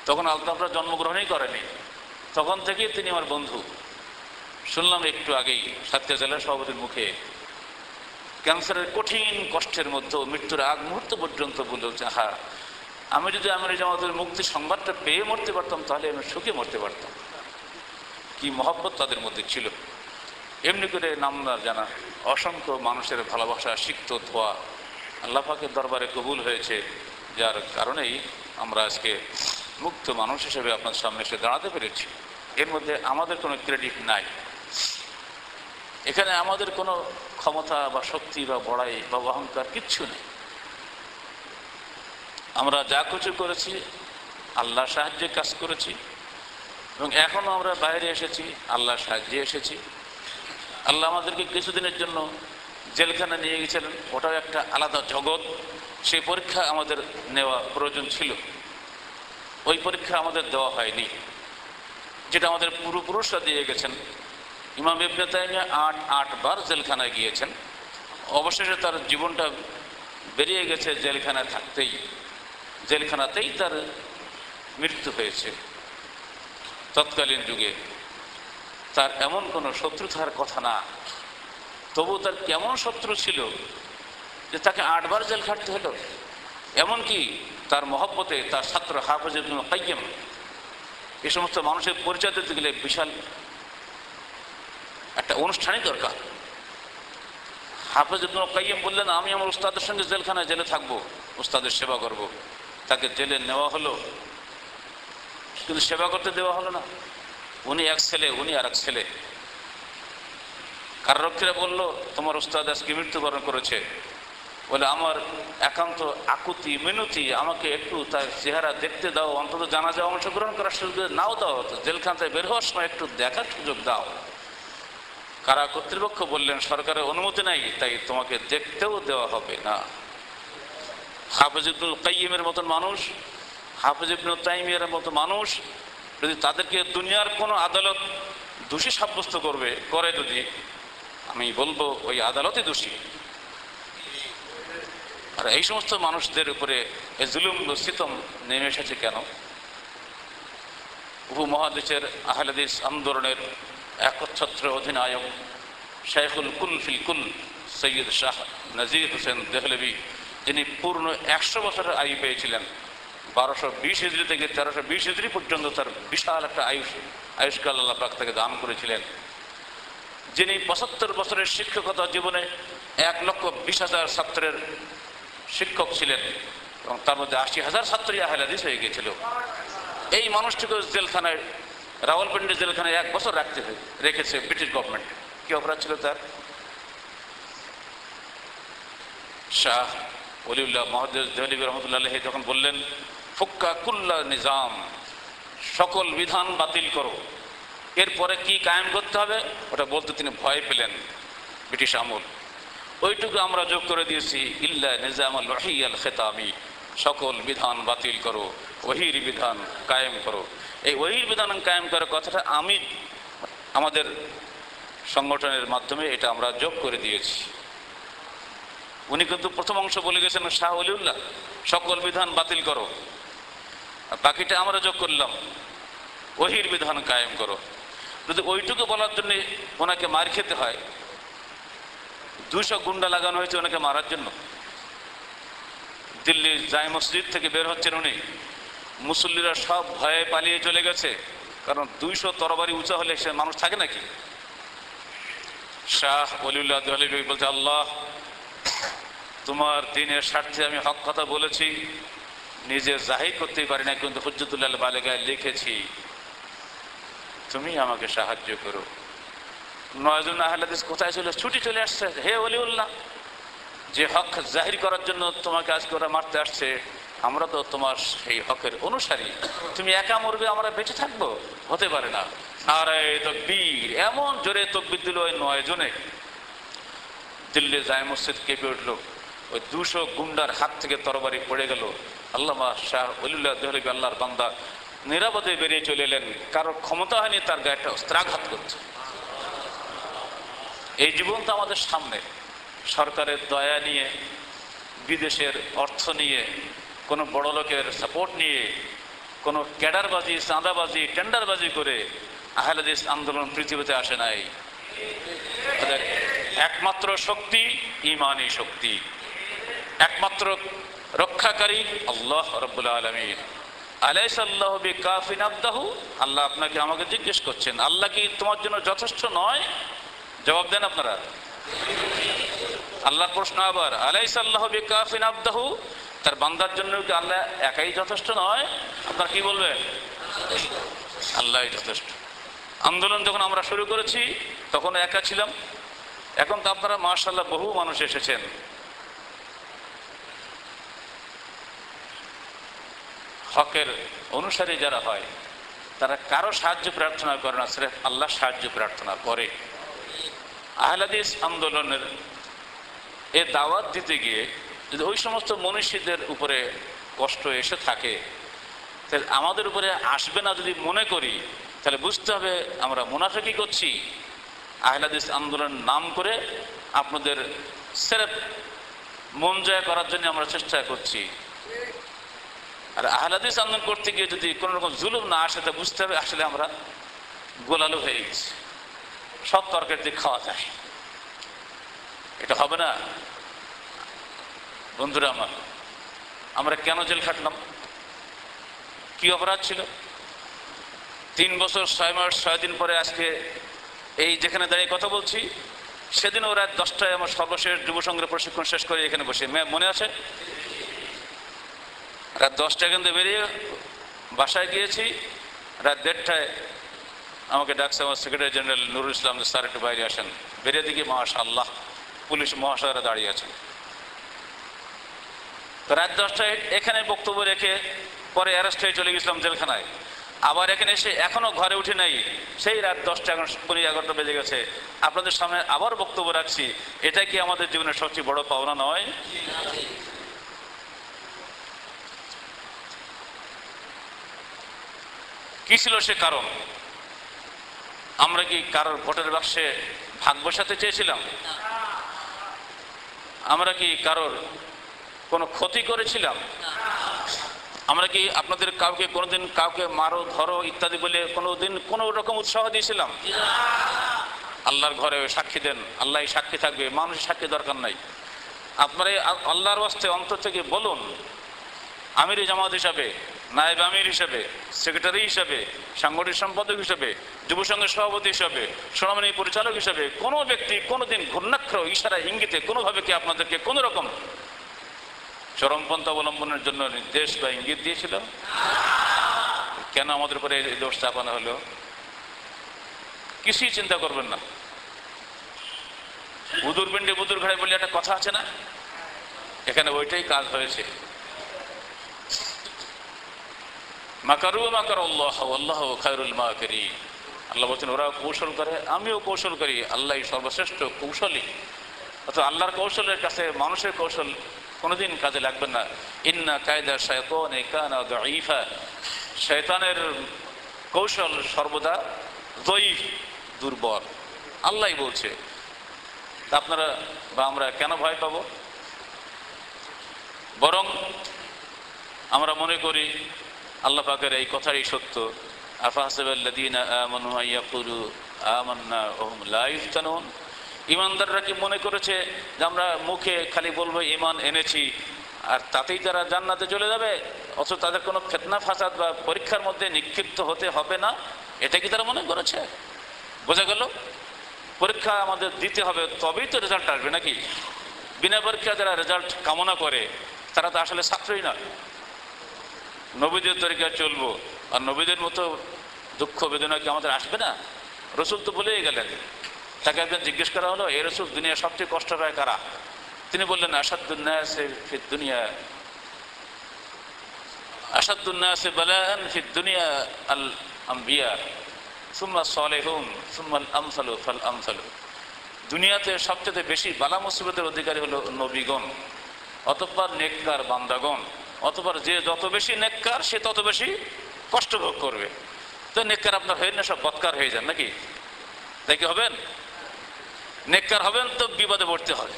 তখন আলতাফরা জন্মগ্রহণই করেনি, তখন থেকেই তিনি আমার বন্ধু। শুনলাম একটু আগেই সাতক্ষীরা জেলার সভাপতির মুখে ক্যান্সারের কঠিন কষ্টের মধ্যে মৃত্যুর আগ মুহূর্ত পর্যন্ত বলেছে, হ্যাঁ আমি যদি আমির জামাতের মুক্তির সংবাদটা পেয়ে মরতে পারতাম তাহলে আমি সুখে মরতে পারতাম। কি মহব্বত তাদের মধ্যে ছিল। এমনি করে নাম না জানা অসংখ্য মানুষের ভালোবাসা সিক্ত ধোয়া আল্লাহ পাকের দরবারে কবুল হয়েছে, যার কারণেই আমরা আজকে মুক্ত মানুষ হিসেবে আপনার সামনে এসে দাঁড়াতে পেরেছি। এর মধ্যে আমাদের কোনো ক্রেডিট নাই, এখানে আমাদের কোনো ক্ষমতা বা শক্তি বা বড়াই বা অহংকার কিচ্ছু নেই। আমরা যা কিছু করেছি আল্লাহর সাহায্যে কাজ করেছি, এবং এখনও আমরা বাইরে এসেছি আল্লাহর সাহায্যে এসেছি। আল্লাহ আমাদেরকে কিছুদিনের জন্য জেলখানা নিয়ে গেছিলেন, ওটাও একটা আলাদা জগৎ। সেই পরীক্ষা আমাদের নেওয়া প্রয়োজন ছিল, ওই পরীক্ষা আমাদের দেওয়া হয়নি, যেটা আমাদের পূর্বপুরুষরা দিয়ে গেছেন। ইমাম ইবনে তাইমিয়া ৮ বার জেলখানায় গিয়েছেন, অবশেষে তার জীবনটা বেরিয়ে গেছে জেলখানায় থাকতেই, জেলখানাতেই তার মৃত্যু হয়েছে। তৎকালীন যুগে তার এমন কোনো শত্রু থাকার কথা না, তবু তার কেমন শত্রু ছিল যে তাকে ৮ বার জেল খাটতে হলো। এমনকি তার মহব্বতে তার ছাত্র হাফেজ ইবনুল কাইয়্যিম, এই সমস্ত মানুষের পরিচয় দিতে গেলে বিশাল একটা অনুষ্ঠানই দরকার। হাফেজ ইবনুল কাইয়্যিম বললেন, আমি আমার উস্তাদের সঙ্গে জেলখানায় জেলে থাকবো, উস্তাদের সেবা করব। তাকে জেলে নেওয়া হলো, কিন্তু সেবা করতে দেওয়া হলো না। উনি এক ছেলে, উনি আর এক ছেলে। কারারক্ষীরা বলল, তোমার উস্তাদ আজকে মৃত্যুবরণ করেছে, বলে আমার একান্ত আকুতি মিনতি, আমাকে একটু তার চেহারা দেখতে দাও, অন্তত জানাজা অংশগ্রহণ করার সুযোগ নাও দাও, জেলখান থেকে বের হওয়ার সময় একটু দেখার সুযোগ দাও। কারা কর্তৃপক্ষ বললেন, সরকারের অনুমতি নাই, তাই তোমাকে দেখতেও দেওয়া হবে না। হাফেজ ইবনুল কাইয়্যিমের মতন মানুষ, হাফেজ ইবনুল তাইমিয়ার মতো মানুষ, যদি তাদেরকে দুনিয়ার কোনো আদালত দোষী সাব্যস্ত করে যদি, আমি বলবো ওই আদালতই দোষী। আর এই সমস্ত মানুষদের উপরে এই জুলুম সিতম নেমে এসেছে কেন? উপমহাদেশের আহলে হাদিস আন্দোলনের একচ্ছত্র অধিনায়ক শাইখুল কুল ফিল কুল সৈয়দ শাহ নাজির হোসেন দেহলভি, যিনি পূর্ণ ১০০ বছরের আয়ু পেয়েছিলেন, ১২২০ হিজরি থেকে ১৩২০ হিজরি পর্যন্ত তার বিশাল একটা আয়ুষ্কাল আল্লাহ পাক তাকে দান করেছিলেন, যিনি ৭৫ বছরের শিক্ষকতা জীবনে ১,২০,০০০ ছাত্রের শিক্ষক ছিলেন, এবং তার মধ্যে ৮০,০০০ ছাত্রই আহলে হাদিস হয়ে গিয়েছিল। এই মানুষটিকে জেলখানায়, রাওয়ালপিন্ডি জেলখানায় ১ বছর রেখেছে ব্রিটিশ গভর্নমেন্ট। কি অপরাধ ছিল তার? শাহ ওলিউল্লাহ মহদ্দেস দেহলভি রহমতুল্লাহ যখন বললেন, ফুক্কা কুল্লা নিজাম, সকল বিধান বাতিল করো, এরপরে কি কায়েম করতে হবে ওটা বলতে তিনি ভয় পেলেন ব্রিটিশ আমল। ওইটুকু আমরা যোগ করে দিয়েছি ইল্লা নিজামুল ওয়াহিয়াল খিতামি, সকল বিধান বাতিল করো, ওহির বিধান কায়েম করো। এই ওহির বিধান কায়েম করার কথাটা আমি আমাদের সংগঠনের মাধ্যমে এটা আমরা যোগ করে দিয়েছি। উনি কিন্তু প্রথম অংশ বলে গেছেন শাহ ওলিউল্লাহ সকল বিধান বাতিল করো, বাকিটা আমরা যোগ করলাম ওহির বিধান কায়েম করো। যদি ওইটুকু বলার জন্য ওনাকে মার খেতে হয়, 200 গুন্ডা লাগানো হয়েছে ওনাকে মারার জন্য। দিল্লির জায় মসজিদ থেকে বের হচ্ছেন উনি, মুসল্লিরা সব ভয়ে পালিয়ে চলে গেছে, কারণ 200 তরবারি উঁচা হলে সে মানুষ থাকে নাকি। শাহ ওলিউল্লাহ দেহলভী বলছে, আল্লাহ তোমার দিনের স্বার্থে আমি হক কথা বলেছি, নিজে জাহির করতেই পারি না, কিন্তু হুজ্জতুল্লাহ বালেগায় লিখেছি, তুমি আমাকে সাহায্য করো। 9 জন আহলে হাদিস কোথায় ছিল? ছুটি চলে আসছে। হে ওলিউল্লাহ, যে হক জাহির করার জন্য তোমাকে আজকে ওরা মারতে আসছে, আমরা তো তোমার সেই হকের অনুসারী, তুমি একা মরবে আমরা বেঁচে থাকবো? হতে পারে না। আর এই তাকবীর, এমন জোরে তাকবীর দিল ওই 9 জনে, দিল্লি জায় মসজিদ কেঁপে উঠল। ওই 200 গুন্ডার হাত থেকে তরবারি পড়ে গেল। আল্লামা শাহ ওলিউল্লাহ দেহলভী আল্লাহর বান্দা নিরাপদে বেরিয়ে চলে এলেন, কারোর ক্ষমতা হয়নি তার গায়ে অস্ত্রাঘাত করছে। এই জীবন তো আমাদের সামনে, সরকারের দয়া নিয়ে, বিদেশের অর্থ নিয়ে, কোনো বড় লোকের সাপোর্ট নিয়ে, কোনো ক্যাডারবাজি, চাঁদাবাজি, টেন্ডারবাজি করে আহলে হাদিস আন্দোলন পৃথিবীতে আসে নাই। একমাত্র শক্তি ঈমানী শক্তি, একমাত্র রক্ষাকারী আল্লাহ রাব্বুল আলামিন। আলাইসা আল্লাহু বিকাফিন আবদাহু, আল্লাহ আপনাকে আমাকে জিজ্ঞেস করছেন, আল্লাহ কি তোমার জন্য যথেষ্ট নয়? জবাব দেন আপনারা। আল্লাহর প্রশ্ন আবার, আলাইসা আল্লাহু বিকাফিন আবদাহু, তার বান্দার জন্য কি আল্লাহ একাই যথেষ্ট নয়? আপনারা কি বলবেন? আল্লাহই যথেষ্ট। আন্দোলন যখন আমরা শুরু করেছি তখন একা ছিলাম, এখন তো আপনারা মাশাআল্লাহ বহু মানুষ এসেছেন। হকের অনুসারী যারা হয় তারা কারো সাহায্য প্রার্থনা করে না, সির্ফ আল্লাহ সাহায্য প্রার্থনা করে। আহলে হাদিস আন্দোলনের এ দাওয়াত দিতে গিয়ে যদি ওই সমস্ত মনীষীদের উপরে কষ্ট এসে থাকে, তাহলে আমাদের উপরে আসবে না যদি মনে করি, তাহলে বুঝতে হবে আমরা মুনাফিকি করছি। আহলে হাদিস আন্দোলনের নাম করে আপনাদের সির্ফ মন জয় করার জন্য আমরা চেষ্টা করছি। আর আহলে হাদিস আন্দোলন করতে গিয়ে যদি কোনো রকম জুলুম না আসে, তা বুঝতে হবে আসলে আমরা গোলালু হয়ে গেছি, সব তরকারি দিয়ে খাওয়া যায়, এটা হবে না। বন্ধুরা আমার, আমরা কেন জেল খাটলাম? কি অপরাধ ছিল? 3 বছর 6 মাস 6 দিন পরে আজকে এই যেখানে দাঁড়িয়ে কথা বলছি, সেদিনও রাত 10টায় আমার সর্বশেষ যুব সংঘের প্রশিক্ষণ শেষ করে এখানে বসে, মনে আছে? রাত 10টায় এখান থেকে বেরিয়ে বাসায় গিয়েছি, রাত 1:30টায় আমাকে ডাকছে আমার secretary general Nurul Islam, sir একটু বাইরে আসেন। বেরিয়ে দিকে মাশাআল্লাহ পুলিশ মহাশয়রা দাঁড়িয়ে আছেন। তো রাত 10টায় এখানে বক্তব্য রেখে পরে অ্যারেস্ট হয়ে চলে গেছিলাম জেলখানায়। আবার এখানে এসে এখনো ঘরে উঠে নাই, সেই রাত 10টা, এখন 11টা বেজে গেছে, আপনাদের সামনে আবার বক্তব্য রাখছি। এটা কি আমাদের জীবনের সবচেয়ে বড় পাওনা নয়? কি ছিল সে কারণ? আমরা কি কারোর ভোটের বাক্সে ভাগ বসাতে চেয়েছিলাম? আমরা কি কারোর কোনো ক্ষতি করেছিলাম? আমরা কি আপনাদের কাউকে কোনোদিন কাউকে মারো ধরো ইত্যাদি বলে কোনোদিন কোনো রকম উৎসাহ দিয়েছিলাম? আল্লাহর ঘরে সাক্ষী দেন, আল্লাহ সাক্ষী থাকবে, মানুষের সাক্ষী দরকার নাই। আপনারা আল্লাহর ওয়াস্তে অন্তর থেকে বলুন, আমির জামাত হিসাবে, নায়েব আমির হিসাবে, সেক্রেটারি হিসাবে, সাংগঠনিক সম্পাদক হিসাবে, যুব সংঘের সভাপতি হিসাবে, সোনামণি পরিচালক হিসাবে কোনো ব্যক্তি কোনোদিন ঘূর্ণাক্ষর ইশারা ইঙ্গিতে কোনোভাবে কি আপনাদেরকে কোনো রকম চরমপন্থা অবলম্বনের জন্য নির্দেশ বা ইঙ্গিত দিয়েছিল? কেন আমাদের উপরে এই দোষ চাপানো হলো? কিছুই চিন্তা করবেন না। বুদুর পিণ্ডে বুদুর ঘাড়ে বলে একটা কথা আছে না, এখানে ওইটাই কাজ হয়েছে। মাকারু মাকার আল্লাহ আল্লাহু খায়রুল মাকিরিন। আল্লাহ বলছেন ওরা কৌশল করে, আমিও কৌশল করি, আল্লাহ সর্বশ্রেষ্ঠ কৌশলী। অথবা আল্লাহর কৌশলের কাছে মানুষের কৌশল কোনোদিন কাজে লাগবে না। ইন্না কায়দা শায়তানি কানা দাঈফা, শয়তানের কৌশল সর্বদা যঈফ, দুর্বল। আল্লাহই বলছে। তা আপনারা বা আমরা কেন ভয় পাবো? বরং আমরা মনে করি আল্লাহ পাকের এই কথাই সত্য। আফাহাসিবাল্লাযীনা আমানু আইয়াকুলু আমান্না ওয়া হুম লা ইফতানুন, ঈমানদাররা কি মনে করেছে যে আমরা মুখে খালি বলবো ঈমান এনেছি আর তাতেই তারা জান্নাতে চলে যাবে, অথচ তাদের কোনো ফিতনা ফাসাদ বা পরীক্ষার মধ্যে নিক্ষিপ্ত হতে হবে না? এটা কি তারা মনে করেছে? বোঝা গেল পরীক্ষা আমাদের দিতে হবে, তবেই তো রেজাল্ট আসবে নাকি? বিনা পরীক্ষা যারা রেজাল্ট কামনা করে তারা তো আসলে ছাত্রই নয়। নবীদের তরিকায় চলবো আর নবীদের মতো দুঃখ বেদনা কি আমাদের আসবে না? রসুল তো বলেই গেলেন। তাকে একজন জিজ্ঞেস করা হলো, এই রসুল দুনিয়া সবচেয়ে কষ্ট পায় কারা? তিনি বললেন আসাদুন্নাসে ফিদ দুনিয়া, আসাদুন্নাসে বালাআন ফিদ দুনিয়া আল আম্বিয়া সুম্মা সালেহুন সুম্মাল আমসালু ফাল আমসালু। দুনিয়াতে সবচেয়ে বেশি বালা মুসিবতের অধিকারী হলো নবীগণ, অতঃপর নেককার বান্দাগণ, অতঃপর যে যত বেশি নেককার সে তত বেশি কষ্ট ভোগ করবে। তো নেককার আপনার হয়ে না সব বদকার হয়ে যান নাকি? তাই কি হবেন? নেককার হবেন তো বিপদে পড়তে হবে।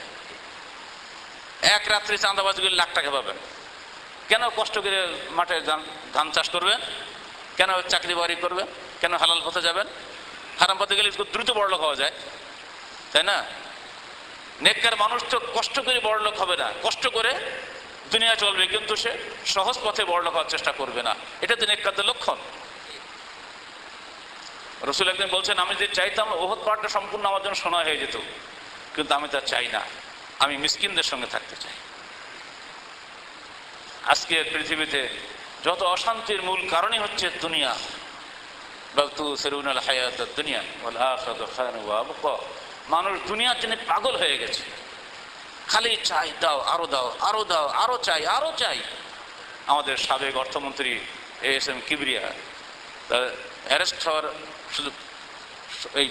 এক রাত্রি চাঁদাবাজি করে লাখ টাকা পাবেন। কেন কষ্ট করে মাঠে ধান চাষ করবেন? কেন চাকরি বাড়ি করবেন? কেন হালাল পথে যাবেন? হারাম পথে গেলে দ্রুত বড়লোক হওয়া যায়, তাই না? নেককার মানুষ তো কষ্ট করে বড়লোক হবে না, কষ্ট করে দুনিয়া চলবে, কিন্তু সে সহজ পথে বড়লোক হওয়ার চেষ্টা করবে না। এটা তো নেককারদের লক্ষণ। রসুল একদিন বলছেন, আমি যে চাইতাম ওহদ পাহাড়টা সম্পূর্ণ আমার জন্য সোনা হয়ে যেত, কিন্তু আমি তা চাই না, আমি মিসকিনদের সঙ্গে থাকতে চাই। আজকে পৃথিবীতে যত অশান্তির মূল কারণই হচ্ছে দুনিয়া। দুনিয়া মানুষ দুনিয়ার জন্য পাগল হয়ে গেছে, খালি চাই, দাও আরো দাও, আরো দাও, আরো চাই, আরো চাই। আমাদের সাবেক অর্থমন্ত্রী ASM কিবরিয়া অ্যারেস্ট হওয়ার শুধু এই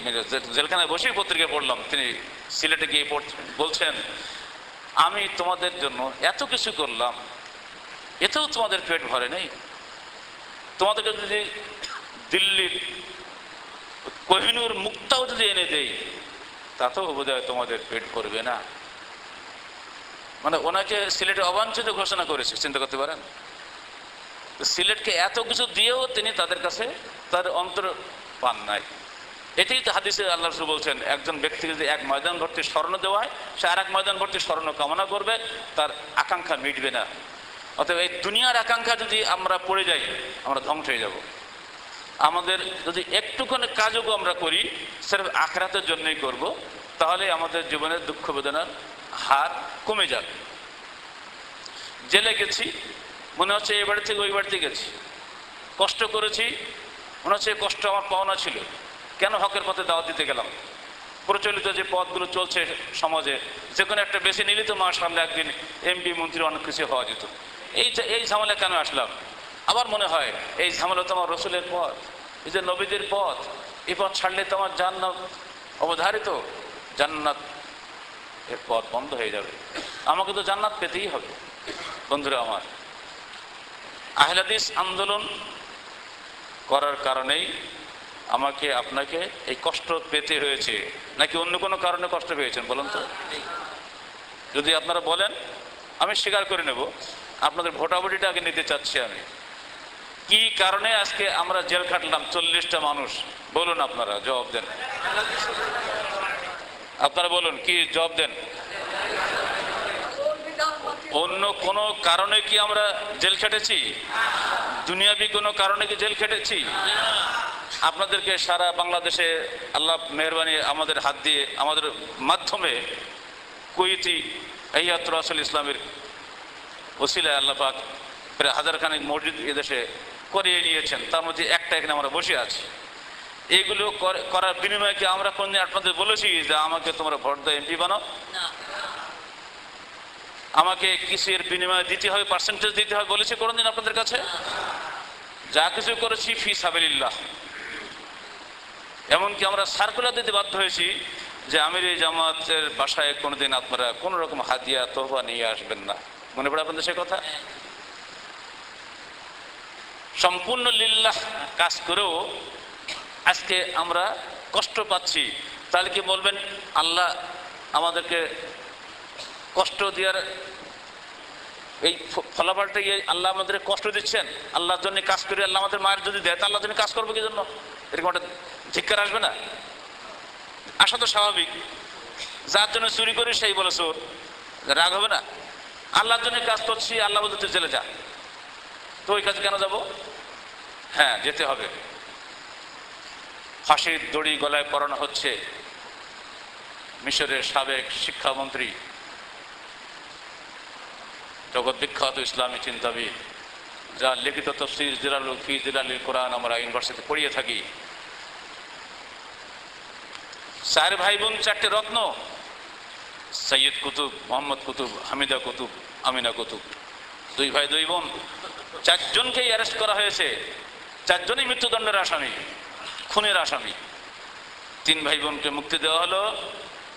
জেলখানায় বসেই পত্রিকা পড়লাম, তিনি সিলেটে গিয়ে বলছেন, আমি তোমাদের জন্য এত কিছু করলাম, এতেও তোমাদের পেট ভরে নেই। তোমাদেরকে যদি দিল্লির কোহিনুর মুক্তাও যদি এনে দেই তাতেও বোধহয় তোমাদের পেট ভরবে না। মানে ওনাকে সিলেটে অবাঞ্ছিত ঘোষণা করেছে, চিন্তা করতে পারেন? সিলেটকে এত কিছু দিয়েও তিনি তাদের কাছে তার অন্তর পান নাই। এটাই তো হাদিসে আল্লাহ রাসূল বলছেন, একজন ব্যক্তিকে যদি এক ময়দান ভর্তি স্বর্ণ দেওয়া হয়, সে আর এক ময়দান ভর্তি স্বর্ণ কামনা করবে, তার আকাঙ্ক্ষা মিটবে না। অতএব এই দুনিয়ার আকাঙ্ক্ষা যদি আমরা পড়ে যাই, আমরা ধ্বংস হয়ে যাব। আমাদের যদি একটুখানি কাজও আমরা করি সির্ফ আখিরাতের জন্যই করব, তাহলে আমাদের জীবনের দুঃখ বেদনার হার কমে যাবে। জেলে গেছি, মনে হচ্ছে এই বাড়ি থেকে ওই বাড়িতে গেছি, কষ্ট করেছি, মনে হচ্ছে কষ্ট আমার পাওনা ছিল, কেন হকের পথে দাওয়াত দিতে গেলাম? প্রচলিত যে পদগুলো চলছে সমাজে, যে কোনো একটা বেশি নিলে তো মাশাআল্লাহ একদিন MP মন্ত্রী অনেক কিছু হওয়া যেত, এই ঝামেলা কেন আসলাম? আবার মনে হয় এই ঝামেলা তো আমার রসুলের পথ, এই যে নবীদের পথ, এই পথ ছাড়লে তো আমার জান্নাত অবধারিত, জান্নাত এর পথ বন্ধ হয়ে যাবে, আমাকে তো জান্নাত পেতেই হবে। বন্ধুরা আমার, আহলে হাদিস আন্দোলন করার কারণেই আমাকে আপনাকে এই কষ্ট পেতে হয়েছে, নাকি অন্য কোনো কারণে কষ্ট পেয়েছেন বলুন তো? যদি আপনারা বলেন আমি স্বীকার করে নেব, আপনাদের ভোটাভুটিটা আগে নিতে চাচ্ছি আমি। কি কারণে আজকে আমরা জেল খাটলাম 40টা মানুষ? বলুন, আপনারা জবাব দেন, আপনারা বলুন, কি জবাব দেন? অন্য কোনো কারণে কি আমরা জেল খেটেছি? দুনিয়াবি কোনো কারণে কি জেল খেটেছি? আপনাদেরকে সারা বাংলাদেশে আল্লাহ মেহরবানি আমাদের হাত দিয়ে, আমাদের মাধ্যমে কুয়েতি হাইয়াতুর রাসূল ইসলামের ওসিলায় আল্লাহ পাক প্রায় 1000 খানেক মসজিদ এদেশে করিয়ে নিয়েছেন, তার মধ্যে একটা এখানে আমরা বসে আছি। এইগুলো করার বিনিময়ে কি আমরা কোনদিন আপনাদের বলেছি যে আমাকে তোমরা ভোট দাও, MP বানাও? আমাকে কিসের বিনিময়ে দিতে হবে, পার্সেন্টেজ দিতে হবে বলেছি কোনদিন আপনাদের কাছে? যা কিছু করেছি ফি সাবিলিল্লাহ। এমনকি আমরা সার্কুলার দিতে বাধ্য হয়েছি যে আমিরে জামাতের বাসায় কোনোদিন আপনারা কোন রকম হাদিয়া তোহফা নিয়ে আসবেন না। মনে পড়ে আপনাদের সে কথা? সম্পূর্ণ লিল্লাহ কাজ করেও আজকে আমরা কষ্ট পাচ্ছি, তাহলে কি বলবেন আল্লাহ আমাদেরকে কষ্ট দেওয়ার এই ফলাফলটা আল্লাহ আমাদের কষ্ট দিচ্ছেন? আল্লাহর জন্য কাজ করে আল্লাহ আমাদের মায়ের যদি দেয় তা আল্লাহর জন্য কাজ করবো কি জন্য? এরকম একটা ধিক্কার আসবে না? আসা তো স্বাভাবিক। যার জন্য চুরি করি সেই বলে চোর, রাগ হবে না? আল্লাহর জন্য কাজ করছি, আল্লাহ বলতে তুই জেলে যা, তো ওই কাজে কেন যাব? হ্যাঁ, যেতে হবে। ফাঁসির দড়ি গলায় পরানো হচ্ছে মিশরের সাবেক শিক্ষামন্ত্রী, জগৎ বিখ্যাত ইসলামী চিন্তাবিদ, যার লিখিত তাফসীর জিলালুল ফি জিলালিল কোরআন আমরা ইউনিভার্সিটিতে পড়িয়ে থাকি। 4 ভাই বোন, 4টে রত্ন, সৈয়দ কুতুব, মোহাম্মদ কুতুব, হামিদা কুতুব, আমিনা কুতুব, 2 ভাই 2 বোন, 4 জনকেই অ্যারেস্ট করা হয়েছে। 4 জনই মৃত্যুদণ্ডের আসামি, খুনের আসামি। 3 ভাই বোনকে মুক্তি দেওয়া হলো।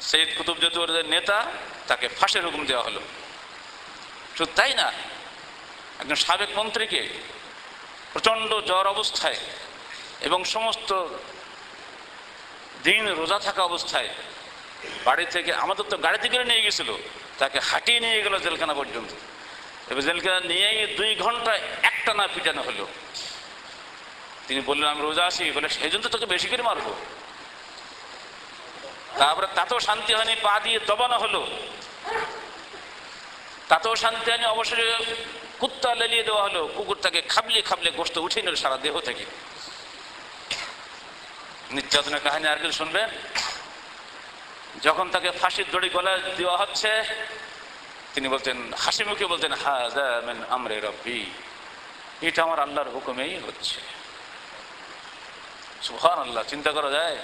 সৈয়দ কুতুব যেহেতু ওদের নেতা, তাকে ফাঁসির হুকুম দেওয়া হলো। শুধু তাই না, একজন সাবেক মন্ত্রীকে প্রচণ্ড জ্বর অবস্থায় এবং সমস্ত দিন রোজা থাকা অবস্থায় বাড়ি থেকে, আমাদের তো গাড়িতে করে নিয়ে গেছিল, তাকে হাঁটিয়ে নিয়ে গেল জেলখানা পর্যন্ত। এবার জেলখানা নিয়ে 2 ঘন্টা একটানা পিটানো হলো। তিনি বললেন আমি রোজা আছি, বলে সেই জন্য তোকে বেশি করে মারবো। তারপরে তাতেও শান্তি হয়নি, পা দিয়ে দবানো হলো, তাতেও শান্তি হয়নি, অবশ্যই কুত্তা লেলিয়ে দেওয়া হলো। কুকুর তাকে খাবলে খাবলে গোস্ত উঠে নিল সারা দেহ থেকে। নির্যাতনের কাহিনী আর কিছু শুনবেন? যখন তাকে ফাঁসির দড়ি গলায় দেওয়া হচ্ছে, তিনি বলতেন, হাসি মুখে বলতেন, হাযা মিন আমরি রাব্বি, এটা আমার আল্লাহর হুকুমেই হচ্ছে। সুবহানাল্লাহ, চিন্তা করা যায়?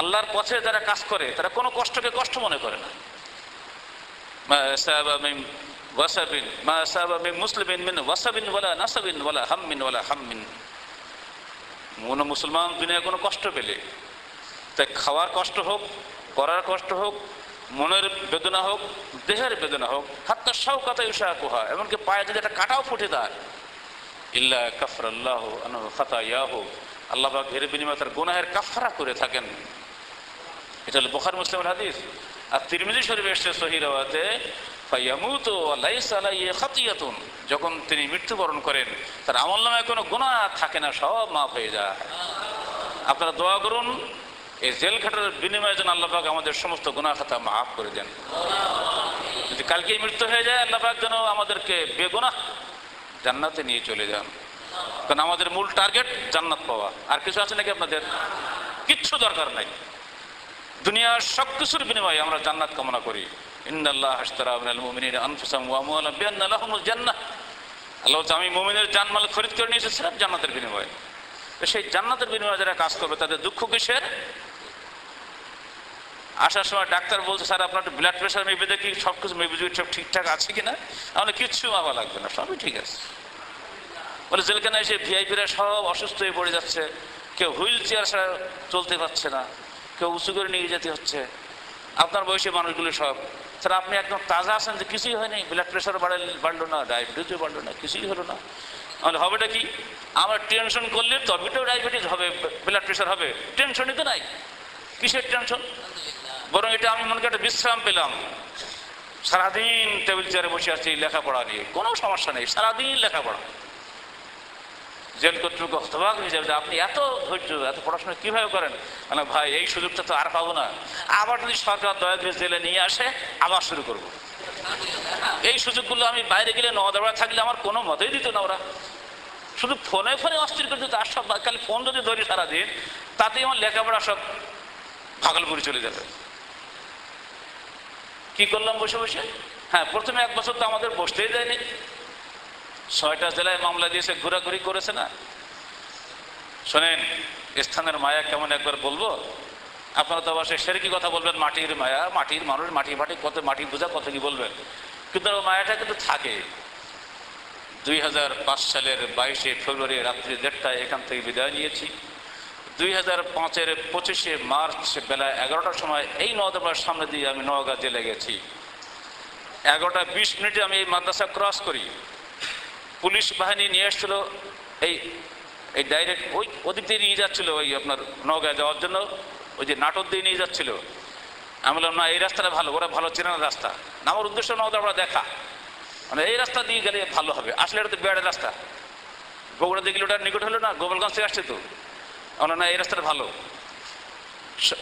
আল্লাহর পথে যারা কাজ করে তারা কোনো কষ্টকে কষ্ট মনে করে না। মা আসাবা মিন ওয়াসাবিন, মা আসাবা মিন মুসলিমিন মিন ওয়াসাবিন ওয়ালা নাসাবিন ওয়ালা হাম্মিন ওয়ালা হাম্মিন। কোনো মুসলমান দুনিয়ায় কোনো কষ্ট পেলে, তাই খাওয়ার কষ্ট হোক, করার কষ্ট হোক, মনের বেদনা হোক, দেহের বেদনা হোক, হাত্তা শাওকাতা ইউশাকুহা, এমনকি পায়ে যদি একটা কাঁটাও ফুটে দেয়, ইল্লা কাফরাল্লাহু আনহু খাতায়াহু, আল্লাহ পাক এর বিনিময়ে তার গুনাহের কাফারা করে থাকেন। এটা হলো বুখারী মুসলিমের হাদিস। আর তিরমিজি শরীফে এসেছে সহিহ রাওয়াতে, ফায়ামুতু ওয়া লাইসা আলাইহি খাতিয়াতুন, যখন তিনি মৃত্যুবরণ করেন তার আমলনামায় কোনো গুনাহ থাকে না, সব মাফ হয়ে যায়। আপনারা দোয়া করুন এই জেল খাটার বিনিময়ে যেন আল্লাহ পাক আমাদের সমস্ত গুনাহ খাতা মাফ করে দেন। যদি কালকেই মৃত্যু হয়ে যায়, আল্লাহ পাক যেন আমাদেরকে বেগুনাহ জান্নাতে নিয়ে চলে যান। কারণ আমাদের মূল টার্গেট জান্নাত পাওয়া। আর কিছু আছে নাকি আপনাদের? কিচ্ছু দরকার নাই। দুনিয়ার সব কিছুর বিনিময়ে আমরা জান্নাত কামনা করি। ইন্নাল্লাহা আশতারা মিনাল মুমিনিনা আনফুসাহুম ওয়া আমওয়ালাহুম বিআন্না লাহুমুল জান্নাহ। আল্লাহ বলছে আমি মুমিনের জানমাল খরিদ করে নিয়ে এসেছিলাম জান্নাতের বিনিময়ে। সেই জান্নাতের বিনিময়ে যারা কাজ করবে তাদের দুঃখ কিসের? আসার সময় ডাক্তার বলছে, স্যার আপনার ব্লাড প্রেশার মেপে দেখি সব কিছু মেপে সব ঠিকঠাক আছে কিনা। আমাদের কিচ্ছু মাপা লাগবে না, সবই ঠিক আছে। বলে জেলখানায় এসে ভিআইপিরা সব অসুস্থ হয়ে পড়ে যাচ্ছে, কেউ হুইল চেয়ার ছাড়া চলতে পারছে না, কেউ উঁচু করে নিয়ে যেতে হচ্ছে। আপনার বয়সী মানুষগুলো সব, স্যার আপনি একদম তাজা আছেন, যে কিছুই হয়নি, ব্লাড প্রেশার বাড়লো না, ডায়াবেটিসও বাড়লো না, কিছুই হলো না। তাহলে হবেটা কি? আমার টেনশন করলে তবেটাও ডায়াবেটিস হবে, ব্লাড প্রেশার হবে। টেনশনই তো নাই, কিসের টেনশন? বরং এটা আমি মনে করি একটা বিশ্রাম পেলাম। সারাদিন টেবিল চেয়ারে বসে আছি লেখাপড়া নিয়ে, কোনো সমস্যা নেই, সারাদিন লেখাপড়া। জেল কর্তৃপক্ষ হতবাক হয়ে যাবে, আপনি এত ধৈর্য, এত পড়াশোনা কিভাবে করেন? মানে ভাই এই সুযোগটা তো আর পাবো না, আবার যদি সরকার দয়া করে জেলে নিয়ে আসে আবার শুরু করব। এই সুযোগগুলো আমি বাইরে গেলে নওদাবড়া থাকলে আমার কোনো মতেই দিত না ওরা। শুধু ফোনে ফোনে অস্থির করে দিত। আর সব খালি ফোন যদি ধরি সারাদিন, তাতেই আমার লেখাপড়া সব ভাগলপুরে চলে যাবে। কি করলাম বসে বসে? হ্যাঁ, প্রথমে 1 বছর তো আমাদের বসতেই দেয়নি। 6টা জেলায় মামলা দিয়েছে, ঘোরাঘুরি করেছে না। শোনেন, স্থানের মায়া কেমন একবার বলবো। আপনারা তো অবশ্যই সেরকি কথা বলবেন, মাটির মায়া, মাটির মানুষ, মাটি ফাটি, কত মাটি বোঝা, কত কি বলবেন, কিন্তু মায়াটা কিন্তু থাকে। 2005 সালের 22শে ফেব্রুয়ারি রাত্রি 1:30টায় এখান থেকে বিদায় নিয়েছি। 2005-এর 25শে মার্চ বেলা 11টার সময় এই নওদাপাড়ার সামনে দিয়ে আমি নওগাঁ জেলে গেছি। 11টা 20 মিনিটে আমি এই মাদ্রাসা ক্রস করি। পুলিশ বাহিনী নিয়ে এসেছিল এই ডাইরেক্ট ওদিক দিয়ে নিয়ে যাচ্ছিল, ওই আপনার নওগাঁ যাওয়ার জন্য, ওই যে নাটোর দিয়ে নিয়ে যাচ্ছিল। আমি বললাম না, এই রাস্তাটা ভালো, ওরা ভালো চেনার রাস্তা না, আমার উদ্দেশ্য নওদাপাড়া দেখা, মানে এই রাস্তা দিয়ে গেলে ভালো হবে। আসলে এটা তো বেড়ার রাস্তা, বগুড়া দিয়ে গেলে ওটা নিকট হলো না, গোপালগঞ্জ থেকে আসছে তো। আমরা না, এই রাস্তাটা ভালো।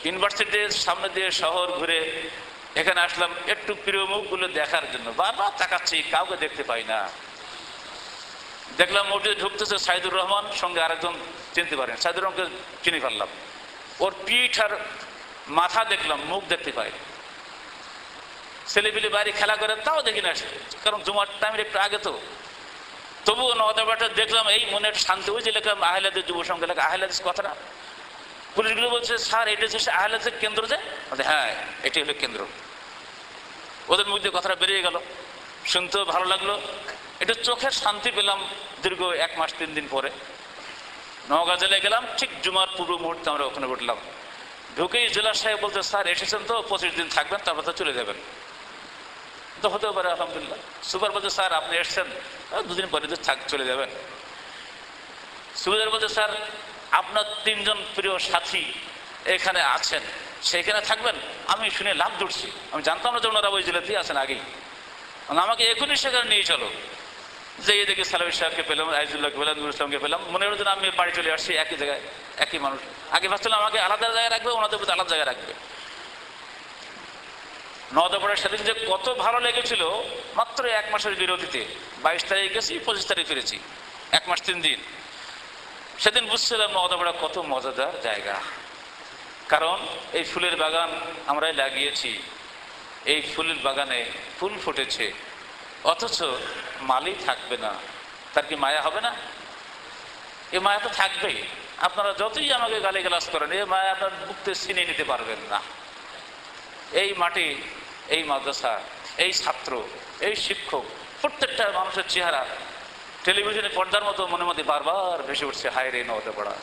ইউনিভার্সিটির সামনে দিয়ে শহর ঘুরে এখানে আসলাম একটু প্রিয় মুখগুলো দেখার জন্য। বারবার তাকাচ্ছি, কাউকে দেখতে পাই না। দেখলাম মসজিদে ঢুকতেছে সাইদুর রহমান, সঙ্গে আরেকজন চিনতে পারেন, সাইদুর রহমানকে চিনি পারলাম। ওর পিঠ আর মাথা দেখলাম, মুখ দেখতে পাই। ছেলেপিলে বাইরে খেলা করে, তাও দেখি না, কারণ জুমার টাইমের একটু আগে তো। তবুও নওদাপাড়াটা দেখলাম, এই মনের শান্তি। ওই যে লেখলাম আহলাদের যুব সংঘ, লেখা আহলাদিস কথাটা। পুলিশগুলো বলছে, স্যার এটা হচ্ছে আহলাদের কেন্দ্র যে? হ্যাঁ, এটি হলো কেন্দ্র। ওদের মুখ দিয়ে কথাটা বেরিয়ে গেল, শুনতেও ভালো লাগলো। এটা চোখের শান্তি পেলাম দীর্ঘ 1 মাস 3 দিন পরে। নওগাঁ জেলায় গেলাম, ঠিক জুমার পূর্ব মুহূর্তে আমরা ওখানে উঠলাম। ঢুকেই জেলা সাহেব বলতে, স্যার এসেছেন তো, 25 দিন থাকবেন, তারপর তো চলে যাবেন। তো হতেও পারে, আলহামদুলিল্লাহ। সুপার বলছে, স্যার আপনি এসছেন, 2 দিন পরে চলে যাবেন। সুবেদার বলছে, স্যার আপনার 3 জন প্রিয় সাথী এখানে আছেন, সেইখানে থাকবেন। আমি শুনে লাভ জুটছি, আমি জানতাম না যে ওনারা ওই জেলাতেই আছেন আগেই। আমাকে এখনই সেখানে নিয়ে চলো। যে এদিকে সালামি সাহেবকে পেলাম, আইজুল্লাহকে পেলাম, নুরুল ইসলামকে পেলাম। মনে হলো যে আমি বাড়ি চলে আসছি, একই জায়গায়, একই মানুষ। আগে ভাবছিলাম আমাকে আলাদা জায়গায় রাখবে, ওনাদের প্রতি আলাদা জায়গায় রাখবে। নওদাপাড়ার সেদিন যে কত ভালো লেগেছিল, মাত্র 1 মাসের বিরতিতে। 22 তারিখ গেছি, 25 তারিখ ফিরেছি, 1 মাস 3 দিন। সেদিন বুঝছিলাম নওদাপাড়া কত মজাদার জায়গা। কারণ এই ফুলের বাগান আমরাই লাগিয়েছি, এই ফুলের বাগানে ফুল ফুটেছে, অথচ মালি থাকবে না। তার কি মায়া হবে না? এ মায়া তো থাকবেই। আপনারা যতই আমাকে গালিগালাজ করেন, এ মায়া আপনার বুকতে ছিনিয়ে নিতে পারবেন না। এই মাটি, এই মাদ্রাসা, এই ছাত্র, এই শিক্ষক, প্রত্যেকটা মানুষের চেহারা টেলিভিশনে পর্দার মতো মনে মধ্যে বারবার ভেসে উঠছে, হায় রে নওদাপাড়া।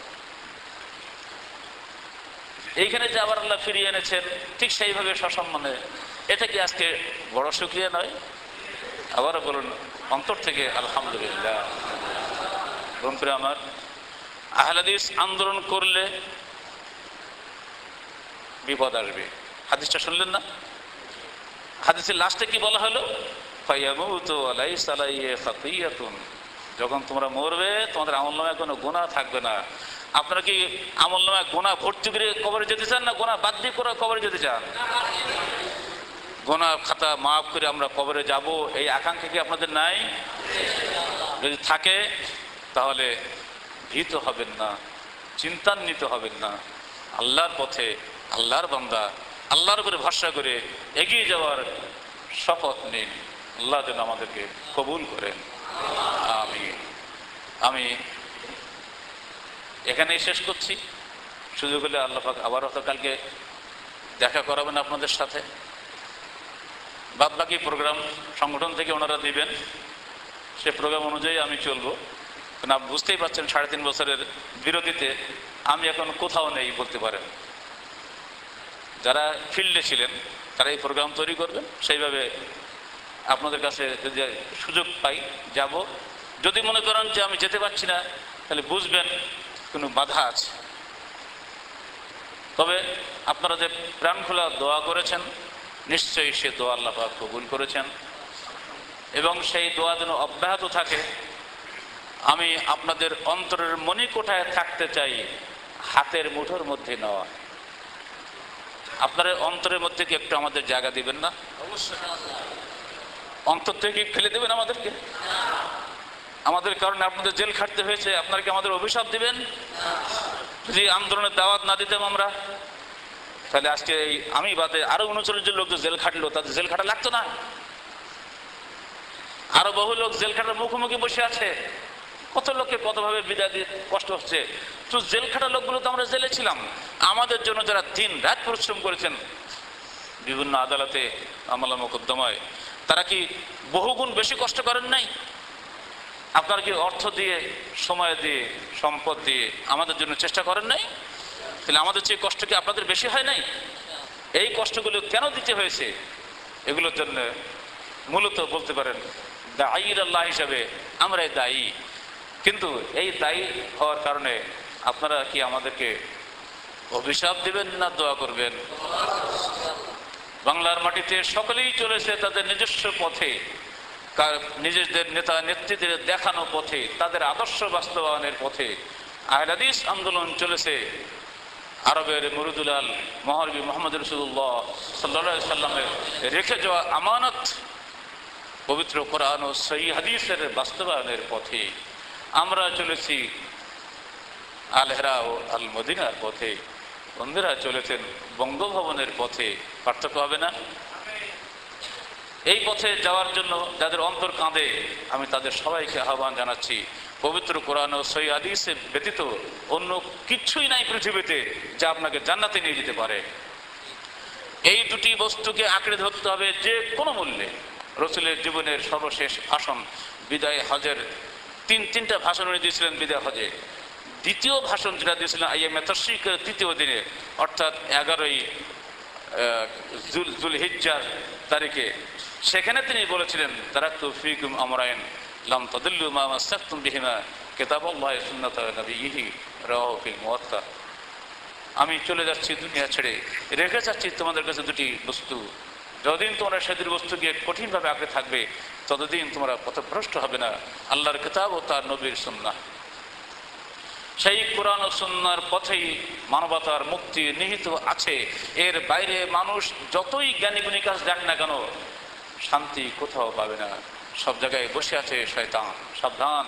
এইখানে যে আবার আল্লাহ ফিরিয়ে এনেছেন, ঠিক সেইভাবে সসম্মানে, এটা কি আজকে বড় শুকরিয়া নয়? আবারও বলুন অন্তর থেকে আলহামদুলিল্লাহ। বন্ধুরা আমার, আহলাদিস আন্দোলন করলে বিপদ আসবে। হাদিসটা শুনলেন না? হাদিসের লাস্টে কি বলা হলো? ফায়ামুতু আলাইসা আলাইহি খাতিয়াতুন। যখন তোমরা মরবে, তোমাদের আমলনামায় কোনো গুনাহ থাকবে না। আপনারা কি আমলনামায় গুনাহ ভর্তি করে কবরে যেতে চান, না গুনাহ বাদ দিয়ে করে কবরে যেতে চান? গুনাহ খাতা মাফ করে আমরা কবরে যাব, এই আকাঙ্ক্ষা কি আপনাদের নাই? যদি থাকে তাহলে ভীত হবেন না, চিন্তান্বিত হবেন না। আল্লাহর পথে, আল্লাহর বান্দা, আল্লাহর উপরে ভরসা করে এগিয়ে যাওয়ার শপথ নিন। আল্লাহ যেন আমাদেরকে কবুল করেন। আমি এখানেই শেষ করছি। সুযোগ হলে আল্লাহ পাক আবার হয়তো কালকে দেখা করাবেন আপনাদের সাথে। বাদ বাকি প্রোগ্রাম সংগঠন থেকে ওনারা দিবেন, সে প্রোগ্রাম অনুযায়ী আমি চলবো। কারণ আপনি বুঝতেই পারছেন, 3.5 বছরের বিরতিতে আমি এখন কোথাও নেই বলতে পারেন। যারা ফিল্ডে ছিলেন তারা এই প্রোগ্রাম তৈরি করবেন, সেইভাবে আপনাদের কাছে যদি সুযোগ পাই যাব। যদি মনে করেন যে আমি যেতে পারছি না, তাহলে বুঝবেন কোনো বাধা আছে। তবে আপনারা যে প্রাণ খোলা দোয়া করেছেন, নিশ্চয়ই সে দোয়া আল্লাহ পাক কবুল করেছেন, এবং সেই দোয়া যেন অব্যাহত থাকে। আমি আপনাদের অন্তরের মণিকোঠায় থাকতে চাই, হাতের মুঠোর মধ্যে নয়। আপনারা অন্তরের মধ্যে কি একটু আমাদের জায়গা দিবেন না? অন্তর থেকে ফেলে দেবেন আমাদেরকে? আমাদের কারণে আপনাদের জেল খাটতে হয়েছে, আপনারা কি আমাদের অভিশাপ দিবেন? যদি আন্দোলনের দাওয়াত না দিতাম আমরা, তাহলে আজকে এই আমি বাদে আরো 39 জন লোক যে জেল খাটলো, তাদের জেল খাটা লাগতো না? আরো বহু লোক জেল খাটার মুখোমুখি বসে আছে। কত লোককে কতভাবে বিদায় দিয়ে কষ্ট হচ্ছে। তো জেল খাটা লোকগুলো তো আমরা জেলে ছিলাম। আমাদের জন্য যারা দিন রাত পরিশ্রম করেছেন বিভিন্ন আদালতে, মামলা মোকদ্দমায়, তারা কি বহুগুণ বেশি কষ্ট করেন নাই? আপনারা কি অর্থ দিয়ে, সময় দিয়ে, সম্পদ দিয়ে আমাদের জন্য চেষ্টা করেন নাই? তাহলে আমাদের চেয়ে কষ্ট কি আপনাদের বেশি হয় নাই? এই কষ্টগুলো কেন দিতে হয়েছে? এগুলোর জন্য মূলত বলতে পারেন দায়ীর আল্লাহ হিসাবে আমরাই দায়ী। কিন্তু এই দায়ী হওয়ার কারণে আপনারা কি আমাদেরকে অভিশাপ দিবেন না দোয়া করবেন? বাংলার মাটিতে সকলেই চলেছে তাদের নিজস্ব পথে, নিজেদের নেতা নেত্রীদের দেখানো পথে, তাদের আদর্শ বাস্তবায়নের পথে। আহলে হাদিস আন্দোলন চলেছে আরবের মুরিদুল মহানবী মুহাম্মদ রাসূলুল্লাহ সাল্লাল্লাহু আলাইহি সাল্লামের রেখে যাওয়া আমানত পবিত্র কোরআন ও সহিহ হাদিসের বাস্তবায়নের পথে। আমরা চলেছি আল হেরা ও আল মদিনার পথে, বন্ধুরা চলেছেন বঙ্গভবনের পথে। পার্থক্য হবে না? এই পথে যাওয়ার জন্য যাদের অন্তর কাঁদে আমি তাদের সবাইকে আহ্বান জানাচ্ছি, পবিত্র কোরআন ও সহিহ হাদিসে ব্যতীত অন্য কিছুই নাই পৃথিবীতে যা আপনাকে জান্নাতে নিয়ে যেতে পারে। এই দুটি বস্তুকে আঁকড়ে ধরতে হবে যে কোনো মূল্যে। রসুলের জীবনের সর্বশেষ ভাষণ বিদায় হজের তিনটা ভাষণ উনি দিয়েছিলেন বিদায় হজে। দ্বিতীয় ভাষণ যেটা দিয়েছিলেন আইয়ামে তাশরিকের তৃতীয় দিনে, অর্থাৎ 11ই যুলহিজ্জার তারিখে, সেখানে তিনি বলেছিলেন তারাকতু ফীকুম আমরাইন লাম তাদিল্লু মা মাসসাকতুম বিহিমা কিতাবাল্লাহি ওয়া সুন্নাত নবিয়্যিহি রাওয়াহু ফিল মুওয়াত্তা। আমি চলে যাচ্ছি দুনিয়া ছেড়ে, রেখে যাচ্ছি তোমাদের কাছে দুটি বস্তু, যতদিন তোমরা সেদিন বস্তুকে কঠিনভাবে আঁকড়ে থাকবে ততদিন তোমরা পথভ্রষ্ট হবে না, আল্লাহর কিতাব ও তার নবীর সুন্নাহ। সেই কোরআন ও সুন্নাহর পথেই মানবতার মুক্তি নিহিত আছে। এর বাইরে মানুষ যতই জ্ঞানীগুণী কাজ দেখ না কেন শান্তি কোথাও পাবে না। সব জায়গায় বসে আছে শয়তান। সাবধান,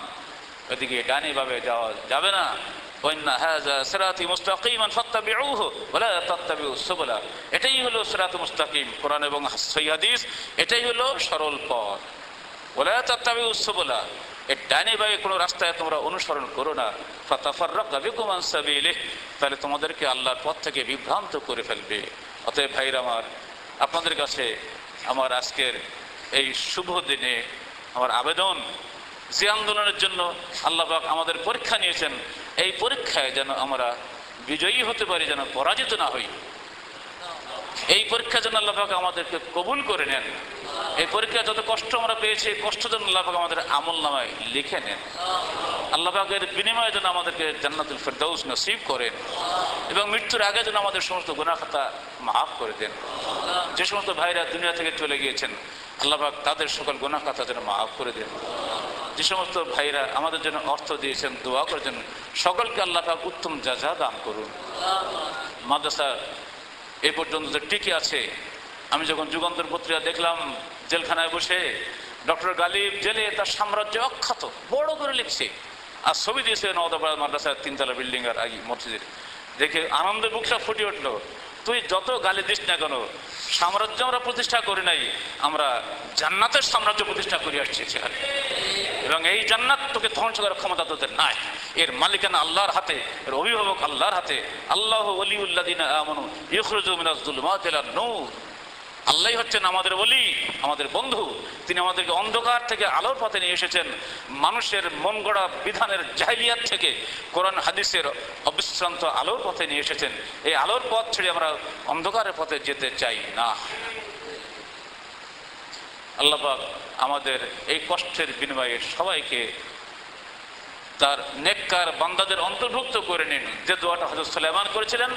ওদিকে ডানে ভাবে যাওয়া যাবে না। এটাই হলো সিরাতুল মুস্তাকিম, কোরআন এবং সহিহ হাদিস, এটাই হলো সরল পথ। ওয়ালা তাত্তাবিউস সুবুলা, এর ডানে বামে কোনো রাস্তায় তোমরা অনুসরণ করো না। ফাতাফাররাকা বিকুম আন সাবিলিহি, তাহলে তোমাদেরকে আল্লাহর পথ থেকে বিভ্রান্ত করে ফেলবে। অতএব ভাইরা আমার, আপনাদের কাছে আমার আজকের এই শুভ দিনে আমার আবেদন, যে আন্দোলনের জন্য আল্লাহ পাক আমাদের পরীক্ষা নিয়েছেন, এই পরীক্ষায় যেন আমরা বিজয়ী হতে পারি, যেন পরাজিত না হই। এই পরীক্ষা যেন আল্লাহ পাক আমাদেরকে কবুল করে নেন। এই পরীক্ষা যত কষ্ট আমরা পেয়েছি, এই কষ্ট যেন আল্লাহ পাক আমাদের আমল নামায় লিখে নেন। আল্লাহ পাকের বিনিময়ে যেন আমাদেরকে জান্নাতুল ফেরদাউস নসিব করেন এবং মৃত্যুর আগে যেন আমাদের সমস্ত গুনাহ খাতা মাফ করে দেন। যে সমস্ত ভাইরা দুনিয়া থেকে চলে গিয়েছেন আল্লাহ পাক তাদের সকল গুনাহ খাতা যেন মাফ করে দেন। যে সমস্ত ভাইরা আমাদের জন্য অর্থ দিয়েছেন, দোয়া করেছেন, সকলকে আল্লাহ পাক উত্তম জাযা দান করুন। মাদ্রাসা এ পর্যন্ত যে টিকে আছে, আমি যখন যুগান্তর পত্রিকা দেখলাম জেলখানায় বসে ডক্টর গালিব জেলে তার সাম্রাজ্য অখ্যাত বড় করে লিখছে, আর ছবি দিয়েছে নওদাপাড়া মাদ্রাসার 3 তলা বিল্ডিং এর আগে মসজিদের, দেখে আনন্দে বুকটা ফুটে উঠলো। তুই যত গালি দিস না কেন, সাম্রাজ্য আমরা প্রতিষ্ঠা করি নাই, আমরা জান্নাতের সাম্রাজ্য প্রতিষ্ঠা করে আসছি সেখানে, এবং এই জান্নাত তোকে ধ্বংস করার ক্ষমতা তোদের নাই। এর মালিকানা আল্লাহর হাতে, এর অভিভাবক আল্লাহর হাতে। আল্লাহু ওয়ালিউল্লাযিনা আমানু ইখরুজু মিনাজ যুলুমাতি ইলান নূর। আল্লাহই হচ্ছেন আমাদের ওলি, আমাদের বন্ধু। তিনি আমাদেরকে অন্ধকার থেকে আলোর পথে নিয়ে এসেছেন। মানুষের মন গড়া বিধানের জাহিলিয়াত থেকে কোরআন হাদিসের অবিশ্রান্ত আলোর পথে নিয়ে এসেছেন। এই আলোর পথ ছেড়ে আমরা অন্ধকারের পথে যেতে চাই না। আল্লাহ পাক আমাদের এই কষ্টের বিনিময়ে সবাইকে তার নেককার বান্দাদের অন্তর্ভুক্ত করে নিন। যে দোয়াটা হযরত সুলাইমান করেছিলেন,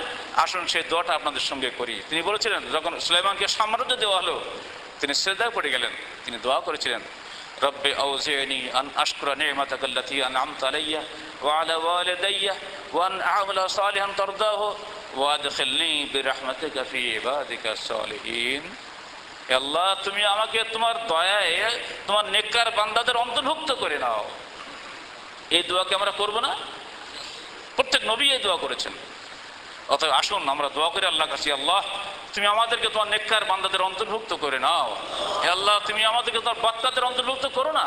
আসুন সেই দোয়াটা আপনাদের সঙ্গে করি। তিনি বলেছিলেন, যখন সুলাইমানকে সাম্রাজ্য দেওয়া হলো তিনি সিজদায় পড়ে গেলেন, তিনি দোয়া করেছিলেন, রব্বি আউজিনি আন আশকুরা নি'মাতাকা আল্লাতী আন'আমতা আলাইয়া ওয়া আলা ওয়ালিদাইয়া ওয়া আন আ'মালা সালিহান তারদাহু ওয়া আদখিলনি বিরহমাতিকা ফি ইবাদিকাস সালিহিন। হে আল্লাহ, তুমি আমাকে তোমার দয়ায় তোমার নেককার বান্দাদের অন্তর্ভুক্ত করে নাও। এই দোয়াকে আমরা করবো না? প্রত্যেক নবী এই দোয়া করেছেন। অতএব আসুন আমরা দোয়া করি আল্লাহর কাছে, আল্লাহ তুমি আমাদেরকে তোমার নেককার বান্দাদের অন্তর্ভুক্ত করে নাও। হে আল্লাহ, তুমি আমাদেরকে তোমার বান্দাদের অন্তর্ভুক্ত করো না,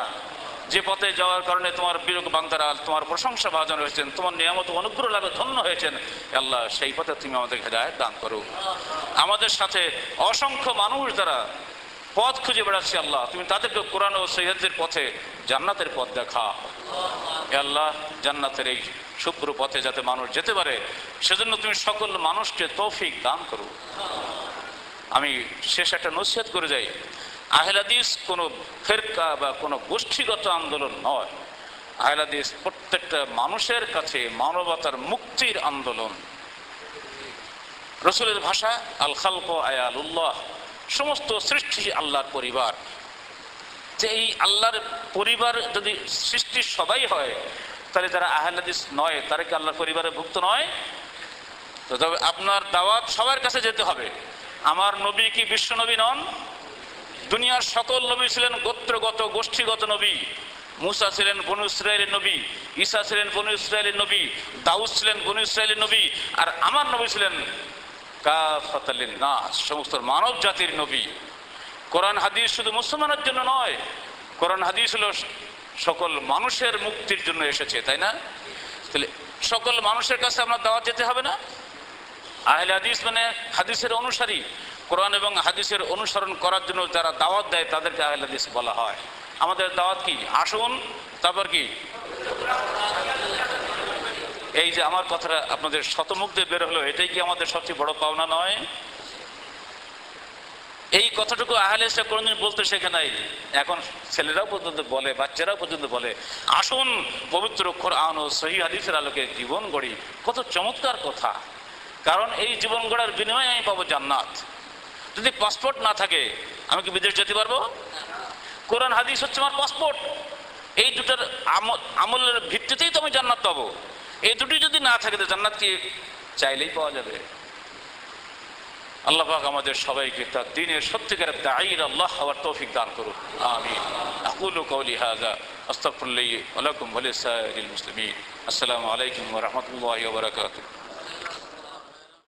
যে পথে যাওয়ার কারণে তোমার বিরোধ বান্দারা তোমার প্রশংসা ভাজন হয়েছেন, তোমার নিয়ামত অনুগ্রহ লাভে ধন্য হয়েছেন। আল্লাহ, সেই পথে তুমি আমাদেরকে হেদায়েত দান করো। আমাদের সাথে অসংখ্য মানুষ যারা পথ খুঁজে বেড়াচ্ছে, আল্লাহ তুমি তাদেরকে কোরআন ও সহিহের পথে জান্নাতের পথ দেখা। হে আল্লাহ, জান্নাতের এই শুভ্র পথে যাতে মানুষ যেতে পারে সেজন্য তুমি সকল মানুষকে তৌফিক দান করো। আমি শেষ একটা নসিহত করে যাই, আহলে হাদিস কোনো ফেরকা বা কোনো গোষ্ঠীগত আন্দোলন নয়। আহলে হাদিস প্রত্যেকটা মানুষের কাছে মানবতার মুক্তির আন্দোলন। রসুলের ভাষা আল খালক আয়ালুল্লাহ, সমস্ত সৃষ্টি আল্লাহর পরিবার। যে এই আল্লাহর পরিবার যদি সৃষ্টির সবাই হয় তাহলে যারা আহলে হাদিস নয় তারা কি আল্লাহর পরিবারে ভুক্ত নয়? তো তবে আপনার দাওয়াত সবার কাছে যেতে হবে। আমার নবী কি বিশ্ব নবী নন? দুনিয়ার সকল নবী ছিলেন গোত্রগত গোষ্ঠীগত নবী। মুসা ছিলেন বনু ইসরায়েলের নবী, ঈসা ছিলেন বনু ইসরায়েলের নবী, দাউদ ছিলেন বনু ইসরায়েলের নবী, আর আমার নবী ছিলেন কাফাতাল লিন্নাস, সমস্ত মানব জাতির নবী। কোরআন হাদিস শুধু মুসলমানের জন্য নয়, কোরআন হাদিস হলো সকল মানুষের মুক্তির জন্য এসেছে, তাই না? তাহলে সকল মানুষের কাছে আপনার দাওয়াত যেতে হবে না? আহলে হাদিস মানে হাদিসের অনুসারী, কোরআন এবং হাদিসের অনুসরণ করার জন্য যারা দাওয়াত দেয় তাদেরকে আহলে হাদিস বলা হয়। আমাদের দাওয়াত কি? আসুন, তারপর কি? এই যে আমার কথাটা আপনাদের শতমুখ দিয়ে বের হলো, এটাই কি আমাদের সবচেয়ে বড় পাওনা নয়? এই কথাটুকু আহলে হাদিসরা কোনদিন বলতে শেখে নাই। এখন ছেলেরাও পর্যন্ত বলে, বাচ্চারাও পর্যন্ত বলে, আসুন পবিত্র কোরআন ও সহিহ হাদিসের আলোকে জীবন গড়ি। কত চমৎকার কথা! কারণ এই জীবন গড়ার বিনিময়ে আমি পাবো জান্নাত। যদি পাসপোর্ট না থাকে আমি কি বিদেশ যেতে পারবো? কোরআন হাদিস হচ্ছে আমার পাসপোর্ট। এই দুটার আমলের ভিত্তিতেই তো আমি জান্নাত পাবো। এই দুটি যদি না থাকে তো জান্নাত কি চাইলেই পাওয়া যাবে? আল্লাহ পাক আমাদের সবাইকে তার দ্বীনের সত্যিকারের দাঈর আল্লাহ হওয়ার তৌফিক দান করুন। আমিন। আকুলু কওলি হাযা আস্তাগফিরুল্লাহ ওয়া লাকুম ওয়া লিসাইরিল মুসলিমিন। আসসালামু আলাইকুম ওয়া রাহমাতুল্লাহি ওয়া বারাকাতুহু।